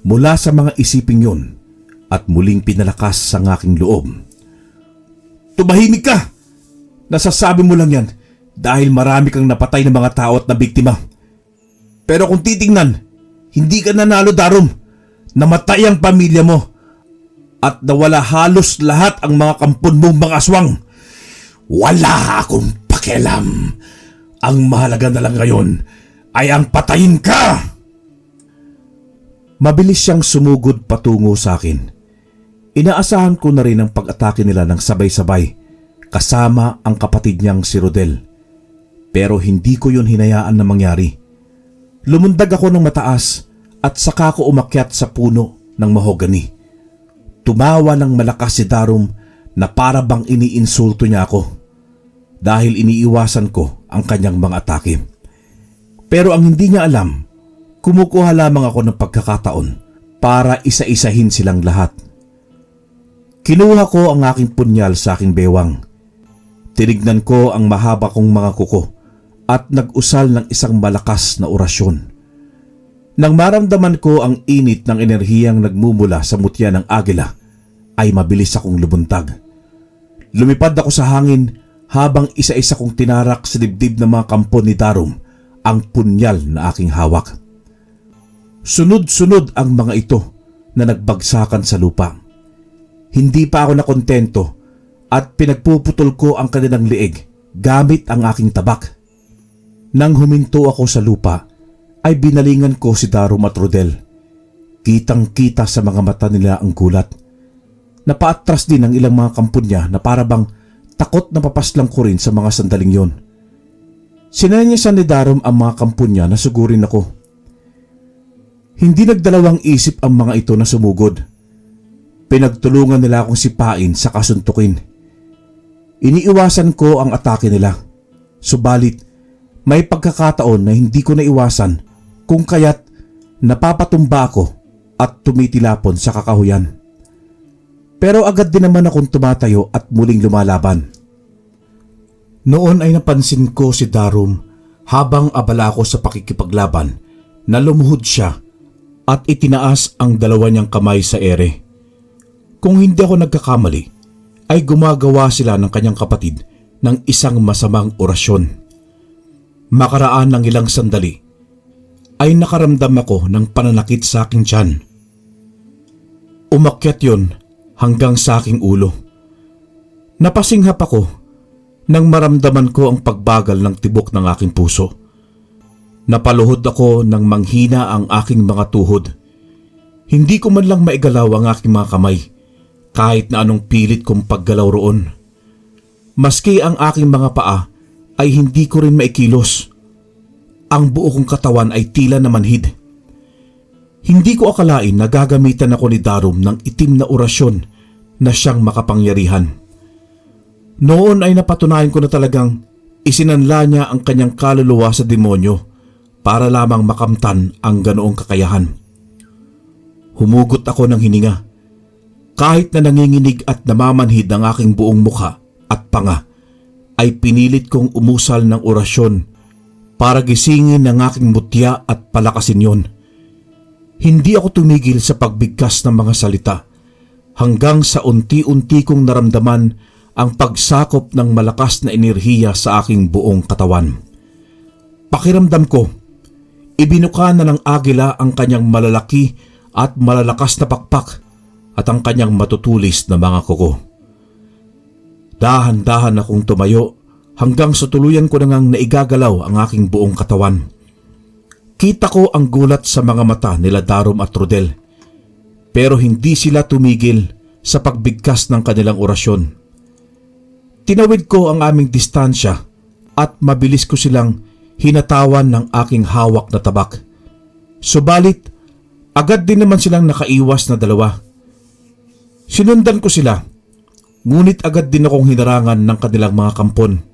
mula sa mga isiping yon at muling pinalakas ang aking loob. Tumahimik ka! Nasasabi mo lang yan dahil marami kang napatay ng mga tao at na biktima. Pero kung titingnan, hindi ka nanalo, Darom. Namatay ang pamilya mo at nawala halos lahat ang mga kampon mong mga aswang. Wala akong pakialam. Ang mahalaga na lang ngayon ay ang patayin ka! Mabilis siyang sumugod patungo sa akin. Inaasahan ko na rin ang pag-atake nila ng sabay-sabay kasama ang kapatid niyang si Rodel. Pero hindi ko yun hinayaan na mangyari. Lumundag ako ng mataas at saka ko umakyat sa puno ng mahogani. Tumawa ng malakas si Darom na para bang iniinsulto niya ako dahil iniiwasan ko ang kanyang mga atake. Pero ang hindi niya alam, kumukuha lamang ako ng pagkakataon para isa-isahin silang lahat. Kinuha ko ang aking punyal sa aking bewang. Tinignan ko ang mahaba kong mga kuko at nag-usal ng isang malakas na orasyon. Nang maramdaman ko ang init ng enerhiyang nagmumula sa mutya ng agila, ay mabilis akong lumuntag. Lumipad ako sa hangin habang isa-isa kong tinarak sa dibdib ng mga kampo ni Darum ang punyal na aking hawak. Sunod-sunod ang mga ito na nagbagsakan sa lupa. Hindi pa ako nakontento at pinagpuputol ko ang kanilang liig gamit ang aking tabak. Nang huminto ako sa lupa, ay binalingan ko si Darum at Rodel. Kitang-kita sa mga mata nila ang gulat. Napaatras din ang ilang mga kampo niya na parabang takot na papaslang ko rin sa mga sandaling yon. Sinanyasan ni Darum ang mga kampo niya na sugurin ako. Hindi nagdalawang isip ang mga ito na sumugod. Pinagtulungan nila akong sipain sa kasuntukin. Iniiwasan ko ang atake nila. Subalit, may pagkakataon na hindi ko naiwasan kung kaya't napapatumba ako at tumitilapon sa kakahuyan. Pero agad din naman akong tumatayo at muling lumalaban. Noon ay napansin ko si Darum habang abala ako sa pakikipaglaban na lumuhod siya at itinaas ang dalawa niyang kamay sa ere. Kung hindi ako nagkakamali, ay gumagawa sila ng kanyang kapatid ng isang masamang orasyon. Makaraan ng ilang sandali, ay nakaramdam ako ng pananakit sa aking tiyan. Umakyat yon hanggang sa aking ulo. Napasinghap ako nang maramdaman ko ang pagbagal ng tibok ng aking puso. Napaluhod ako nang manghina ang aking mga tuhod. Hindi ko man lang maigalaw ang aking mga kamay kahit na anong pilit kong paggalaw roon. Maski ang aking mga paa ay hindi ko rin maikilos. Ang buo kong katawan ay tila na manhid. Hindi ko akalain na gagamitan ako ni Darum ng itim na orasyon na siyang makapangyarihan. Noon ay napatunayan ko na talagang isinanla niya ang kanyang kaluluwa sa demonyo para lamang makamtan ang ganoong kakayahan. Humugot ako ng hininga. Kahit na nanginginig at namamanhid ang aking buong mukha at panga, ay pinilit kong umusal ng orasyon para gisingin ang aking mutya at palakasin yon. Hindi ako tumigil sa pagbigkas ng mga salita hanggang sa unti-unti kong naramdaman ang pagsakop ng malakas na enerhiya sa aking buong katawan. Pakiramdam ko, ibinuka na ng agila ang kanyang malalaki at malalakas na pakpak at ang kanyang matutulis na mga kuko. Dahan-dahan akong tumayo hanggang sa tuluyan ko na ngang naigagalaw ang aking buong katawan. Kita ko ang gulat sa mga mata nila Darum at Rodel, pero hindi sila tumigil sa pagbigkas ng kanilang orasyon. Tinawid ko ang aming distansya at mabilis ko silang hinatawan ng aking hawak na tabak. Subalit, agad din naman silang nakaiwas na dalawa. Sinundan ko sila, ngunit agad din akong hinarangan ng kanilang mga kampon.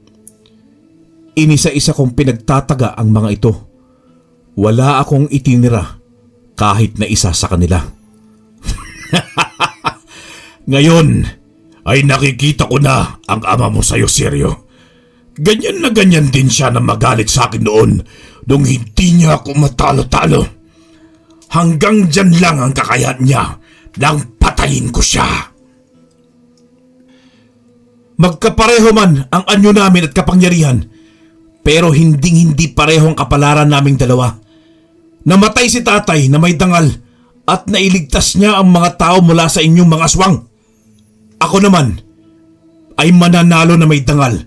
Inisa-isa kong pinagtataga ang mga ito. Wala akong itinira kahit na isa sa kanila. Ngayon ay nakikita ko na ang ama mo sa'yo, Seryo. Ganyan na ganyan din siya na magalit sa akin noon nung hindi niya ako matalo-talo. Hanggang dyan lang ang kakayahan niya nang patayin ko siya. Magkapareho man ang anyo namin at kapangyarihan, pero hindi pareho ang kapalaran naming dalawa. Namatay si tatay na may dangal at nailigtas niya ang mga tao mula sa inyong mga aswang. Ako naman ay mananalo na may dangal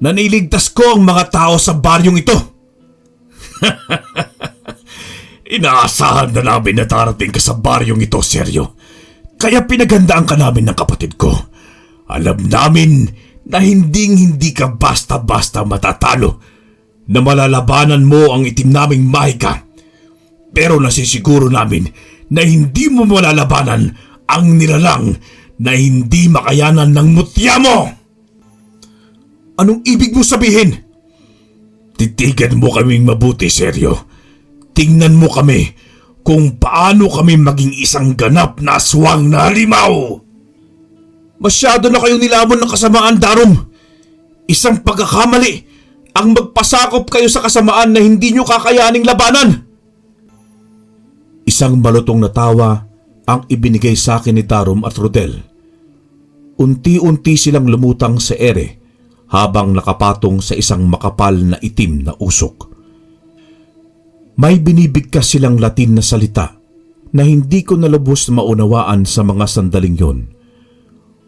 na nailigtas ko ang mga tao sa baryong ito. Inaasahan na namin na darating ka sa baryong ito, Seryo. Kaya pinaghandaan ka namin ng kapatid ko. Alam namin na hindi ka basta-basta matatalo, na malalabanan mo ang itim naming mahika. Pero nasisiguro namin na hindi mo malalabanan ang nilalang na hindi makayanan ng mutya mo. Anong ibig mo sabihin? Titigan mo kaming mabuti, Seryo. Tingnan mo kami kung paano kami maging isang ganap na aswang na halimaw. Masyado na kayong nilamon ng kasamaan, Darum. Isang pagkakamali ang magpasakop kayo sa kasamaan na hindi nyo kakayaning labanan. Isang malutong na tawa ang ibinigay sa akin ni Darum at Rodel. Unti-unti silang lumutang sa ere habang nakapatong sa isang makapal na itim na usok. May binibigkas silang Latin na salita na hindi ko nalubos na maunawaan sa mga sandaling yon.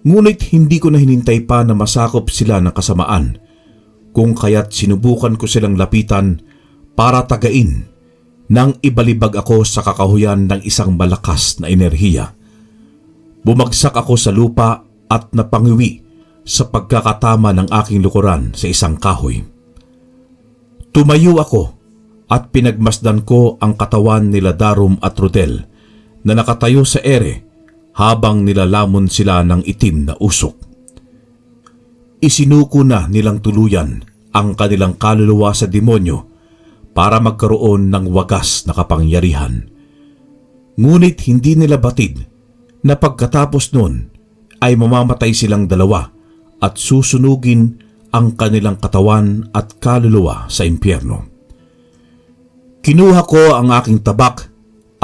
Ngunit hindi ko na hinintay pa na masakop sila ng kasamaan, kung kaya't sinubukan ko silang lapitan para tagain nang ibalibag ako sa kakahuyan ng isang malakas na enerhiya. Bumagsak ako sa lupa at napangiwi sa pagkakatama ng aking lukuran sa isang kahoy. Tumayo ako at pinagmasdan ko ang katawan nila Darum at Rodel na nakatayo sa ere habang nilalamon sila ng itim na usok. Isinuko na nilang tuluyan ang kanilang kaluluwa sa demonyo para magkaroon ng wagas na kapangyarihan. Ngunit hindi nila batid na pagkatapos nun ay mamamatay silang dalawa at susunugin ang kanilang katawan at kaluluwa sa impyerno. Kinuha ko ang aking tabak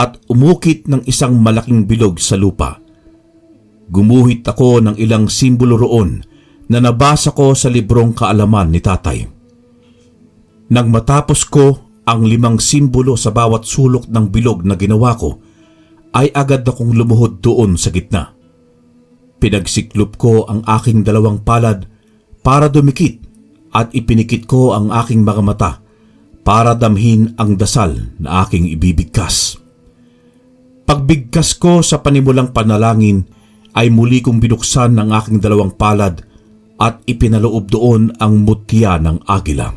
at umukit ng isang malaking bilog sa lupa. Gumuhit ako ng ilang simbolo roon na nabasa ko sa librong kaalaman ni tatay. Nang matapos ko ang 5 simbolo sa bawat sulok ng bilog na ginawa ko, ay agad akong lumuhod doon sa gitna. Pinagsiklop ko ang aking 2 palad para dumikit at ipinikit ko ang aking mga mata para damhin ang dasal na aking ibibigkas. Pagbigkas ko sa panimulang panalangin ay muli kong binuksan ang aking 2 palad at ipinaloob doon ang mutya ng agila.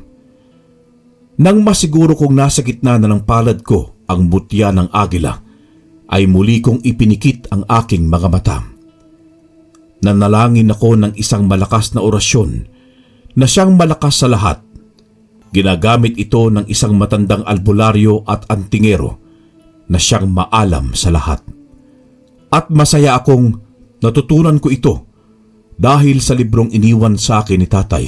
Nang masiguro kong nasa gitna na ng palad ko ang mutya ng agila, ay muli kong ipinikit ang aking mga mata. Nanalangin ako ng isang malakas na orasyon na siyang malakas sa lahat. Ginagamit ito ng isang matandang albularyo at antingero na siyang maalam sa lahat. At masaya akong natutunan ko ito dahil sa librong iniwan sa akin ni tatay.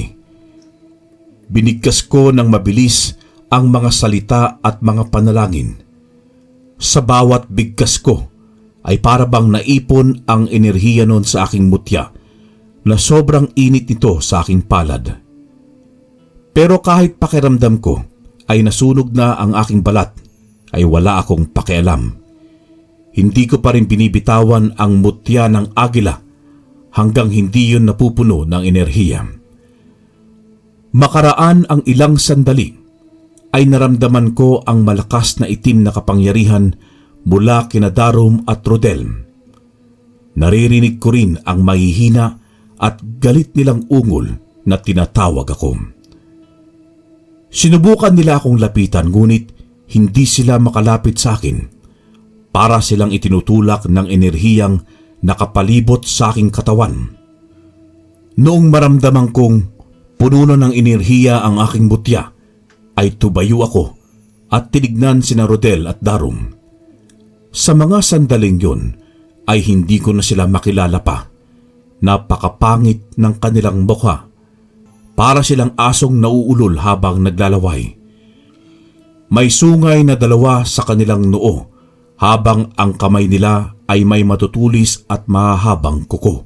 Binigkas ko ng mabilis ang mga salita at mga panalangin. Sa bawat bigkas ko ay para bang naipon ang enerhiya noon sa aking mutya na sobrang init nito sa aking palad. Pero kahit pakiramdam ko ay nasunog na ang aking balat, ay wala akong pakialam. Hindi ko pa rin binibitawan ang mutya ng agila hanggang hindi yun napupuno ng enerhiya. Makaraan ang ilang sandali ay naramdaman ko ang malakas na itim na kapangyarihan mula kina Darum at Rodel. Naririnig ko rin ang mahihina at galit nilang ungol na tinatawag ako. Sinubukan nila akong lapitan ngunit hindi sila makalapit sa akin. Para silang itinutulak ng enerhiyang nakapalibot sa aking katawan. Noong maramdaman kong puno na ng enerhiya ang aking mutya, ay tubayo ako at tinignan sina Rodel at Darum. Sa mga sandaling yun ay hindi ko na sila makilala pa. Napakapangit ng kanilang mukha. Para silang asong nauulol habang naglalaway. May sungay na 2 sa kanilang noo habang ang kamay nila ay may matutulis at mahahabang kuko.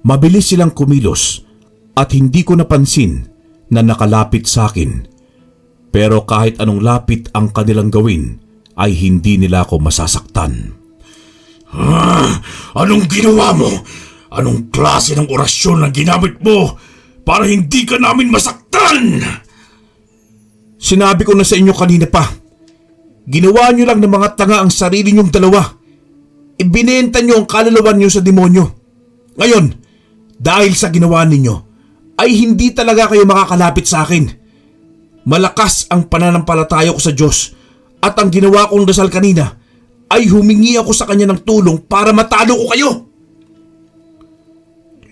Mabilis silang kumilos at hindi ko napansin na nakalapit sa akin. Pero kahit anong lapit ang kanilang gawin, ay hindi nila ako masasaktan. Anong ginawa mo? Anong klase ng orasyon na ginamit mo para hindi ka namin masaktan? Sinabi ko na sa inyo kanina pa, ginawa niyo lang ng mga tanga ang sarili niyong 2. Ibinenta niyo ang kaluluwa niyo sa demonyo. Ngayon, dahil sa ginawa ninyo, ay hindi talaga kayo makakalapit sa akin. Malakas ang pananampalataya ko sa Diyos at ang ginawa kong dasal kanina ay humingi ako sa Kanya ng tulong para matalo ko kayo.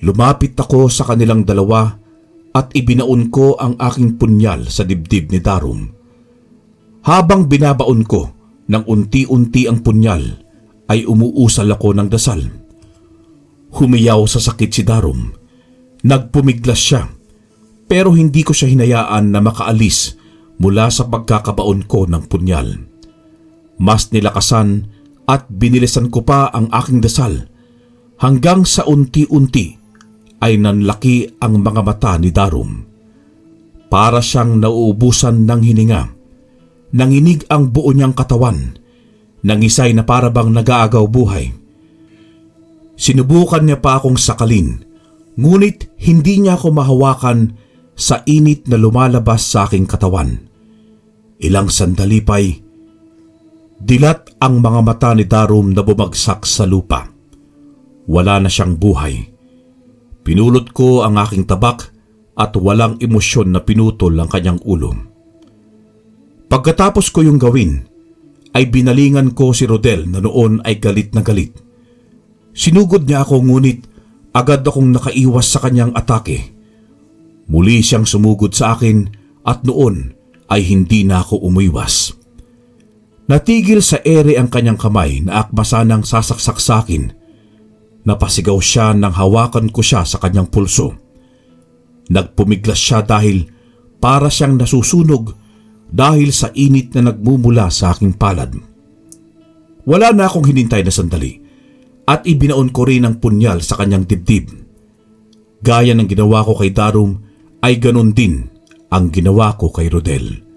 Lumapit ako sa kanilang 2 at ibinaon ko ang aking punyal sa dibdib ni Darum. Habang binabaon ko ng unti-unti ang punyal, ay umuusal ako ng dasal. Humiyaw sa sakit si Darum. Nagpumiglas siya, pero hindi ko siya hinayaan na makaalis mula sa pagkakabaon ko ng punyal. Mas nilakasan at binilisan ko pa ang aking dasal hanggang sa unti-unti ay nanlaki ang mga mata ni Darum. Para siyang nauubusan ng hininga. Nanginig ang buo niyang katawan. Nangisay na para bang nag-aagaw buhay. Sinubukan niya pa akong sakalin, ngunit hindi niya ako mahawakan sa init na lumalabas sa aking katawan. Ilang sandali pa'y dilat ang mga mata ni Darum na bumagsak sa lupa. Wala na siyang buhay. Pinulot ko ang aking tabak at walang emosyon na pinutol ang kanyang ulo. Pagkatapos ko yung gawin, ay binalingan ko si Rodel na noon ay galit na galit. Sinugod niya ako ngunit agad akong nakaiwas sa kanyang atake. Muli siyang sumugod sa akin at noon ay hindi na ako umiwas. Natigil sa ere ang kanyang kamay na akmasanang sasaksak sa akin. Napasigaw siya nang hawakan ko siya sa kanyang pulso. Nagpumiglas siya dahil para siyang nasusunog dahil sa init na nagmumula sa aking palad. Wala na akong hinintay na sandali at ibinaon ko rin ang punyal sa kanyang dibdib. Gaya ng ginawa ko kay Darum ay ganon din ang ginawa ko kay Rodel.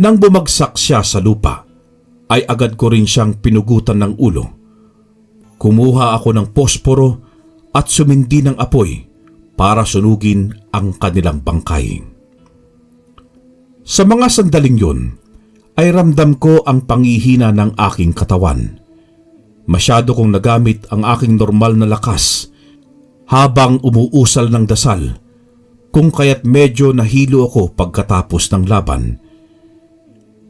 Nang bumagsak siya sa lupa ay agad ko rin siyang pinugutan ng ulo. Kumuha ako ng posporo at sumindi ng apoy para sunugin ang kanilang bangkay. Sa mga sandaling yun, ay ramdam ko ang pangihina ng aking katawan. Masyado kong nagamit ang aking normal na lakas habang umuusal ng dasal, kung kaya't medyo nahilo ako pagkatapos ng laban.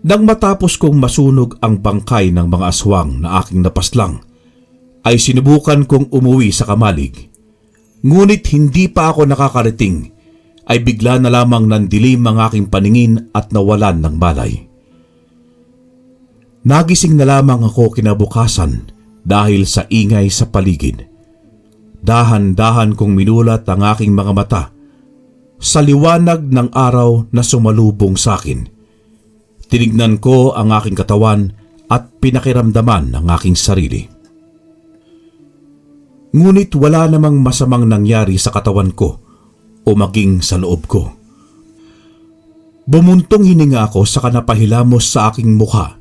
Nang matapos kong masunog ang bangkay ng mga aswang na aking napaslang, ay sinubukan kong umuwi sa Kamalig. Ngunit hindi pa ako nakakarating ay bigla na lamang nandilim ang aking paningin at nawalan ng malay. Nagising na lamang ako kinabukasan dahil sa ingay sa paligid. Dahan-dahan kong minulat ang aking mga mata sa liwanag ng araw na sumalubong sa akin. Tinignan ko ang aking katawan at pinakiramdaman ang aking sarili. Ngunit wala namang masamang nangyari sa katawan ko o maging sa loob ko. Bumuntong hininga ako sa kanapahilamos sa aking mukha.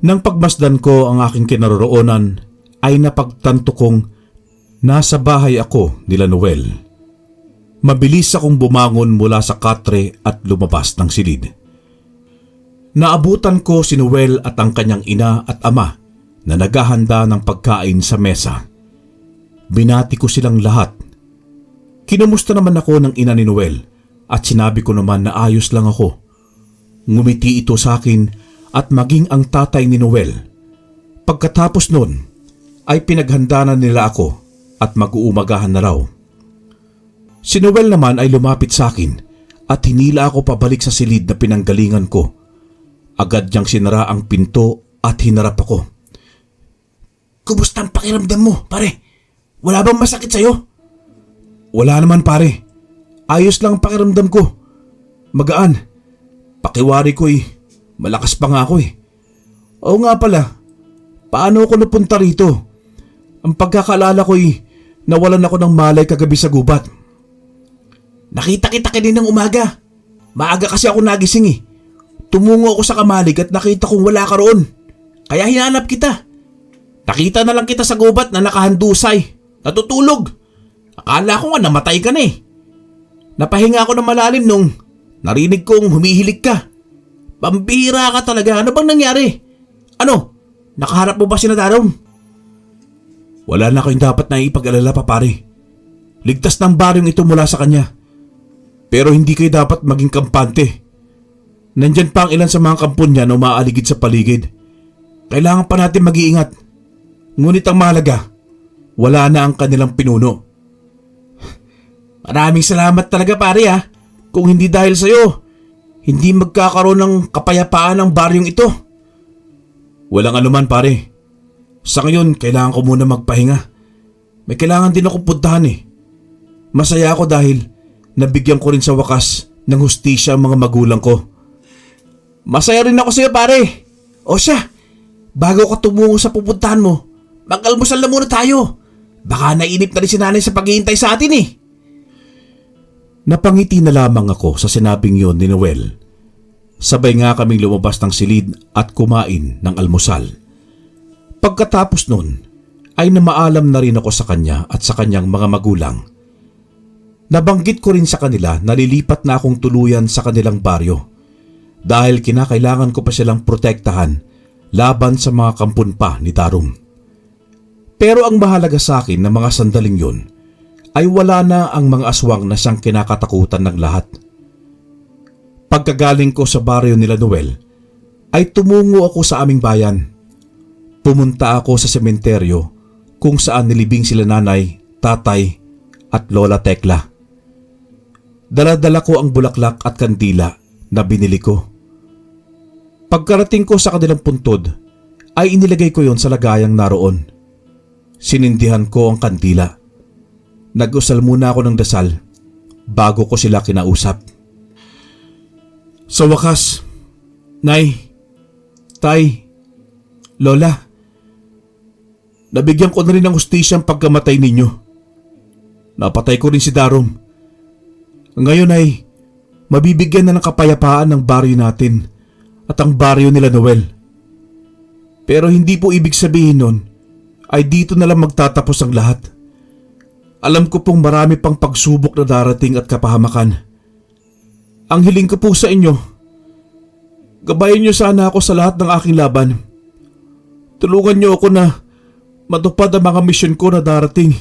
Nang pagmasdan ko ang aking kinaroroonan ay napagtanto kong nasa bahay ako nila Noel. Mabilis akong bumangon mula sa katre at lumabas ng silid. Naabutan ko si Noel at ang kanyang ina at ama na naghahanda ng pagkain sa mesa. Binati ko silang lahat. Kinumusta naman ako ng ina ni Noel at sinabi ko naman na ayos lang ako. Ngumiti ito sa akin at maging ang tatay ni Noel. Pagkatapos nun ay pinaghanda na nila ako at mag-uumagahan na raw. Si Noel naman ay lumapit sa akin at hinila ako pabalik sa silid na pinanggalingan ko. Agad niyang sinara ang pinto at hinarap ako. Kumusta ang pakiramdam mo, pare? Wala bang masakit sa'yo? Wala naman, pare. Ayos lang ang pakiramdam ko. Magaan. Pakiwari ko malakas pa nga ako . Oo nga pala. Paano ako napunta rito? Ang pagkakaalala ko nawalan ako ng malay kagabi sa gubat. Nakita kita kaninang umaga. Maaga kasi ako nagising . Tumungo ako sa Kamalig at nakita kong wala ka roon. Kaya hinanap kita. Nakita na lang kita sa gubat na nakahandusay. Natutulog. Akala ko nga namatay ka na . Napahinga ako ng malalim nung narinig kong humihilig ka. Pambihira ka talaga. Ano bang nangyari? Ano? Nakaharap mo ba si Darum? Wala na kayong dapat na ipag-alala pa, pare. Ligtas ng baryong ito mula sa kanya. Pero hindi kayo dapat maging kampante. Nandyan pa ang ilan sa mga kampon niya na umaaligid sa paligid. Kailangan pa natin mag-iingat. Ngunit ang mahalaga, wala na ang kanilang pinuno. Maraming salamat talaga, pare . Kung hindi dahil sa'yo, hindi magkakaroon ng kapayapaan ang baryong ito. Walang anuman, pare. Sa ngayon, kailangan ko muna magpahinga. May kailangan din ako puntahan . Masaya ako dahil nabigyan ko rin sa wakas ng hustisya ang mga magulang ko. Masaya rin ako sa'yo, pare. O siya, bago ka tumungo sa pupuntahan mo, mag-almusal na muna tayo. Baka nainip na rin si nanay sa paghihintay sa atin eh. Napangiti na lamang ako sa sinabing yon ni Noel. Sabay nga kaming lumabas ng silid at kumain ng almusal. Pagkatapos nun, ay namaalam na rin ako sa kanya at sa kanyang mga magulang. Nabanggit ko rin sa kanila na lilipat na akong tuluyan sa kanilang baryo dahil kinakailangan ko pa silang protektahan laban sa mga kampun pa ni Darum. Pero ang mahalaga sa akin na mga sandaling yun ay wala na ang mga aswang na siyang kinakatakutan ng lahat. Pagkagaling ko sa baryo nila Noel, ay tumungo ako sa aming bayan. Pumunta ako sa sementeryo kung saan nilibing sila nanay, tatay at lola Tekla. Dala-dala ko ang bulaklak at kandila na binili ko. Pagkarating ko sa kanilang puntod, ay inilagay ko yon sa lagayang naroon. Sinindihan ko ang kandila. Nag-usal muna ako ng dasal bago ko sila kinausap. Sa wakas, Nay, Tay, Lola, nabigyan ko na rin ng hustisyang pagkamatay ninyo. Napatay ko rin si Darum. Ngayon ay mabibigyan na ng kapayapaan ng baryo natin at ang baryo nila Noel. Pero hindi po ibig sabihin nun ay dito na lang magtatapos ang lahat. Alam ko pong marami pang pagsubok na darating at kapahamakan. Ang hiling ko po sa inyo, gabayan niyo sana ako sa lahat ng aking laban. Tulungan niyo ako na matupad ang mga misyon ko na darating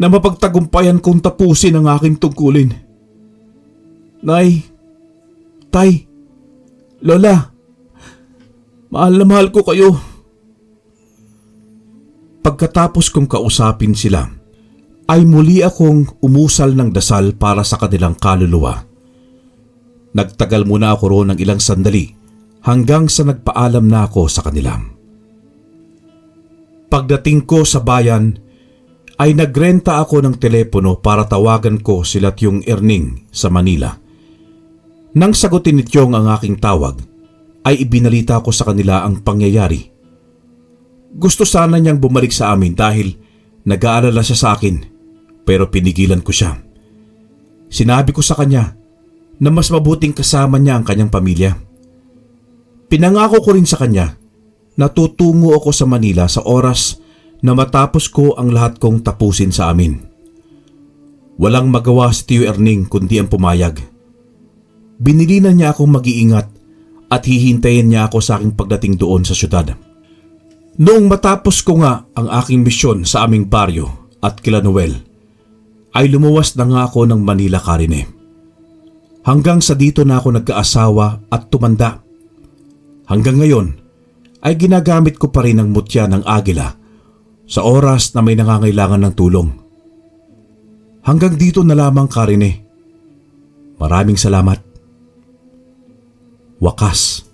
na mapagtagumpayan kong tapusin ang aking tungkulin. Nay, Tay, Lola, mahal na mahal ko kayo. Pagkatapos kong kausapin sila, ay muli akong umusal ng dasal para sa kanilang kaluluwa. Nagtagal muna ako roon ng ilang sandali hanggang sa nagpaalam na ako sa kanila. Pagdating ko sa bayan, ay nagrenta ako ng telepono para tawagan ko sila Tiyong Erning sa Manila. Nang sagutin ni Tiyong ang aking tawag, ay ibinalita ko sa kanila ang pangyayari. Gusto sana niyang bumalik sa amin dahil nag-aalala siya sa akin, pero pinigilan ko siya. Sinabi ko sa kanya na mas mabuting kasama niya ang kanyang pamilya. Pinangako ko rin sa kanya na tutungo ako sa Manila sa oras na matapos ko ang lahat kong tapusin sa amin. Walang magawa si Tiyo Erning kundi ang pumayag. Binilinan niya akong mag-iingat at hihintayin niya ako sa aking pagdating doon sa syudad. Noong matapos ko nga ang aking misyon sa aming baryo at kila Noel, ay lumuwas na nga ako ng Manila, Karine. Hanggang sa dito na ako nagkaasawa at tumanda. Hanggang ngayon ay ginagamit ko pa rin ang mutya ng agila sa oras na may nangangailangan ng tulong. Hanggang dito na lamang, Karine. Maraming salamat. Wakas.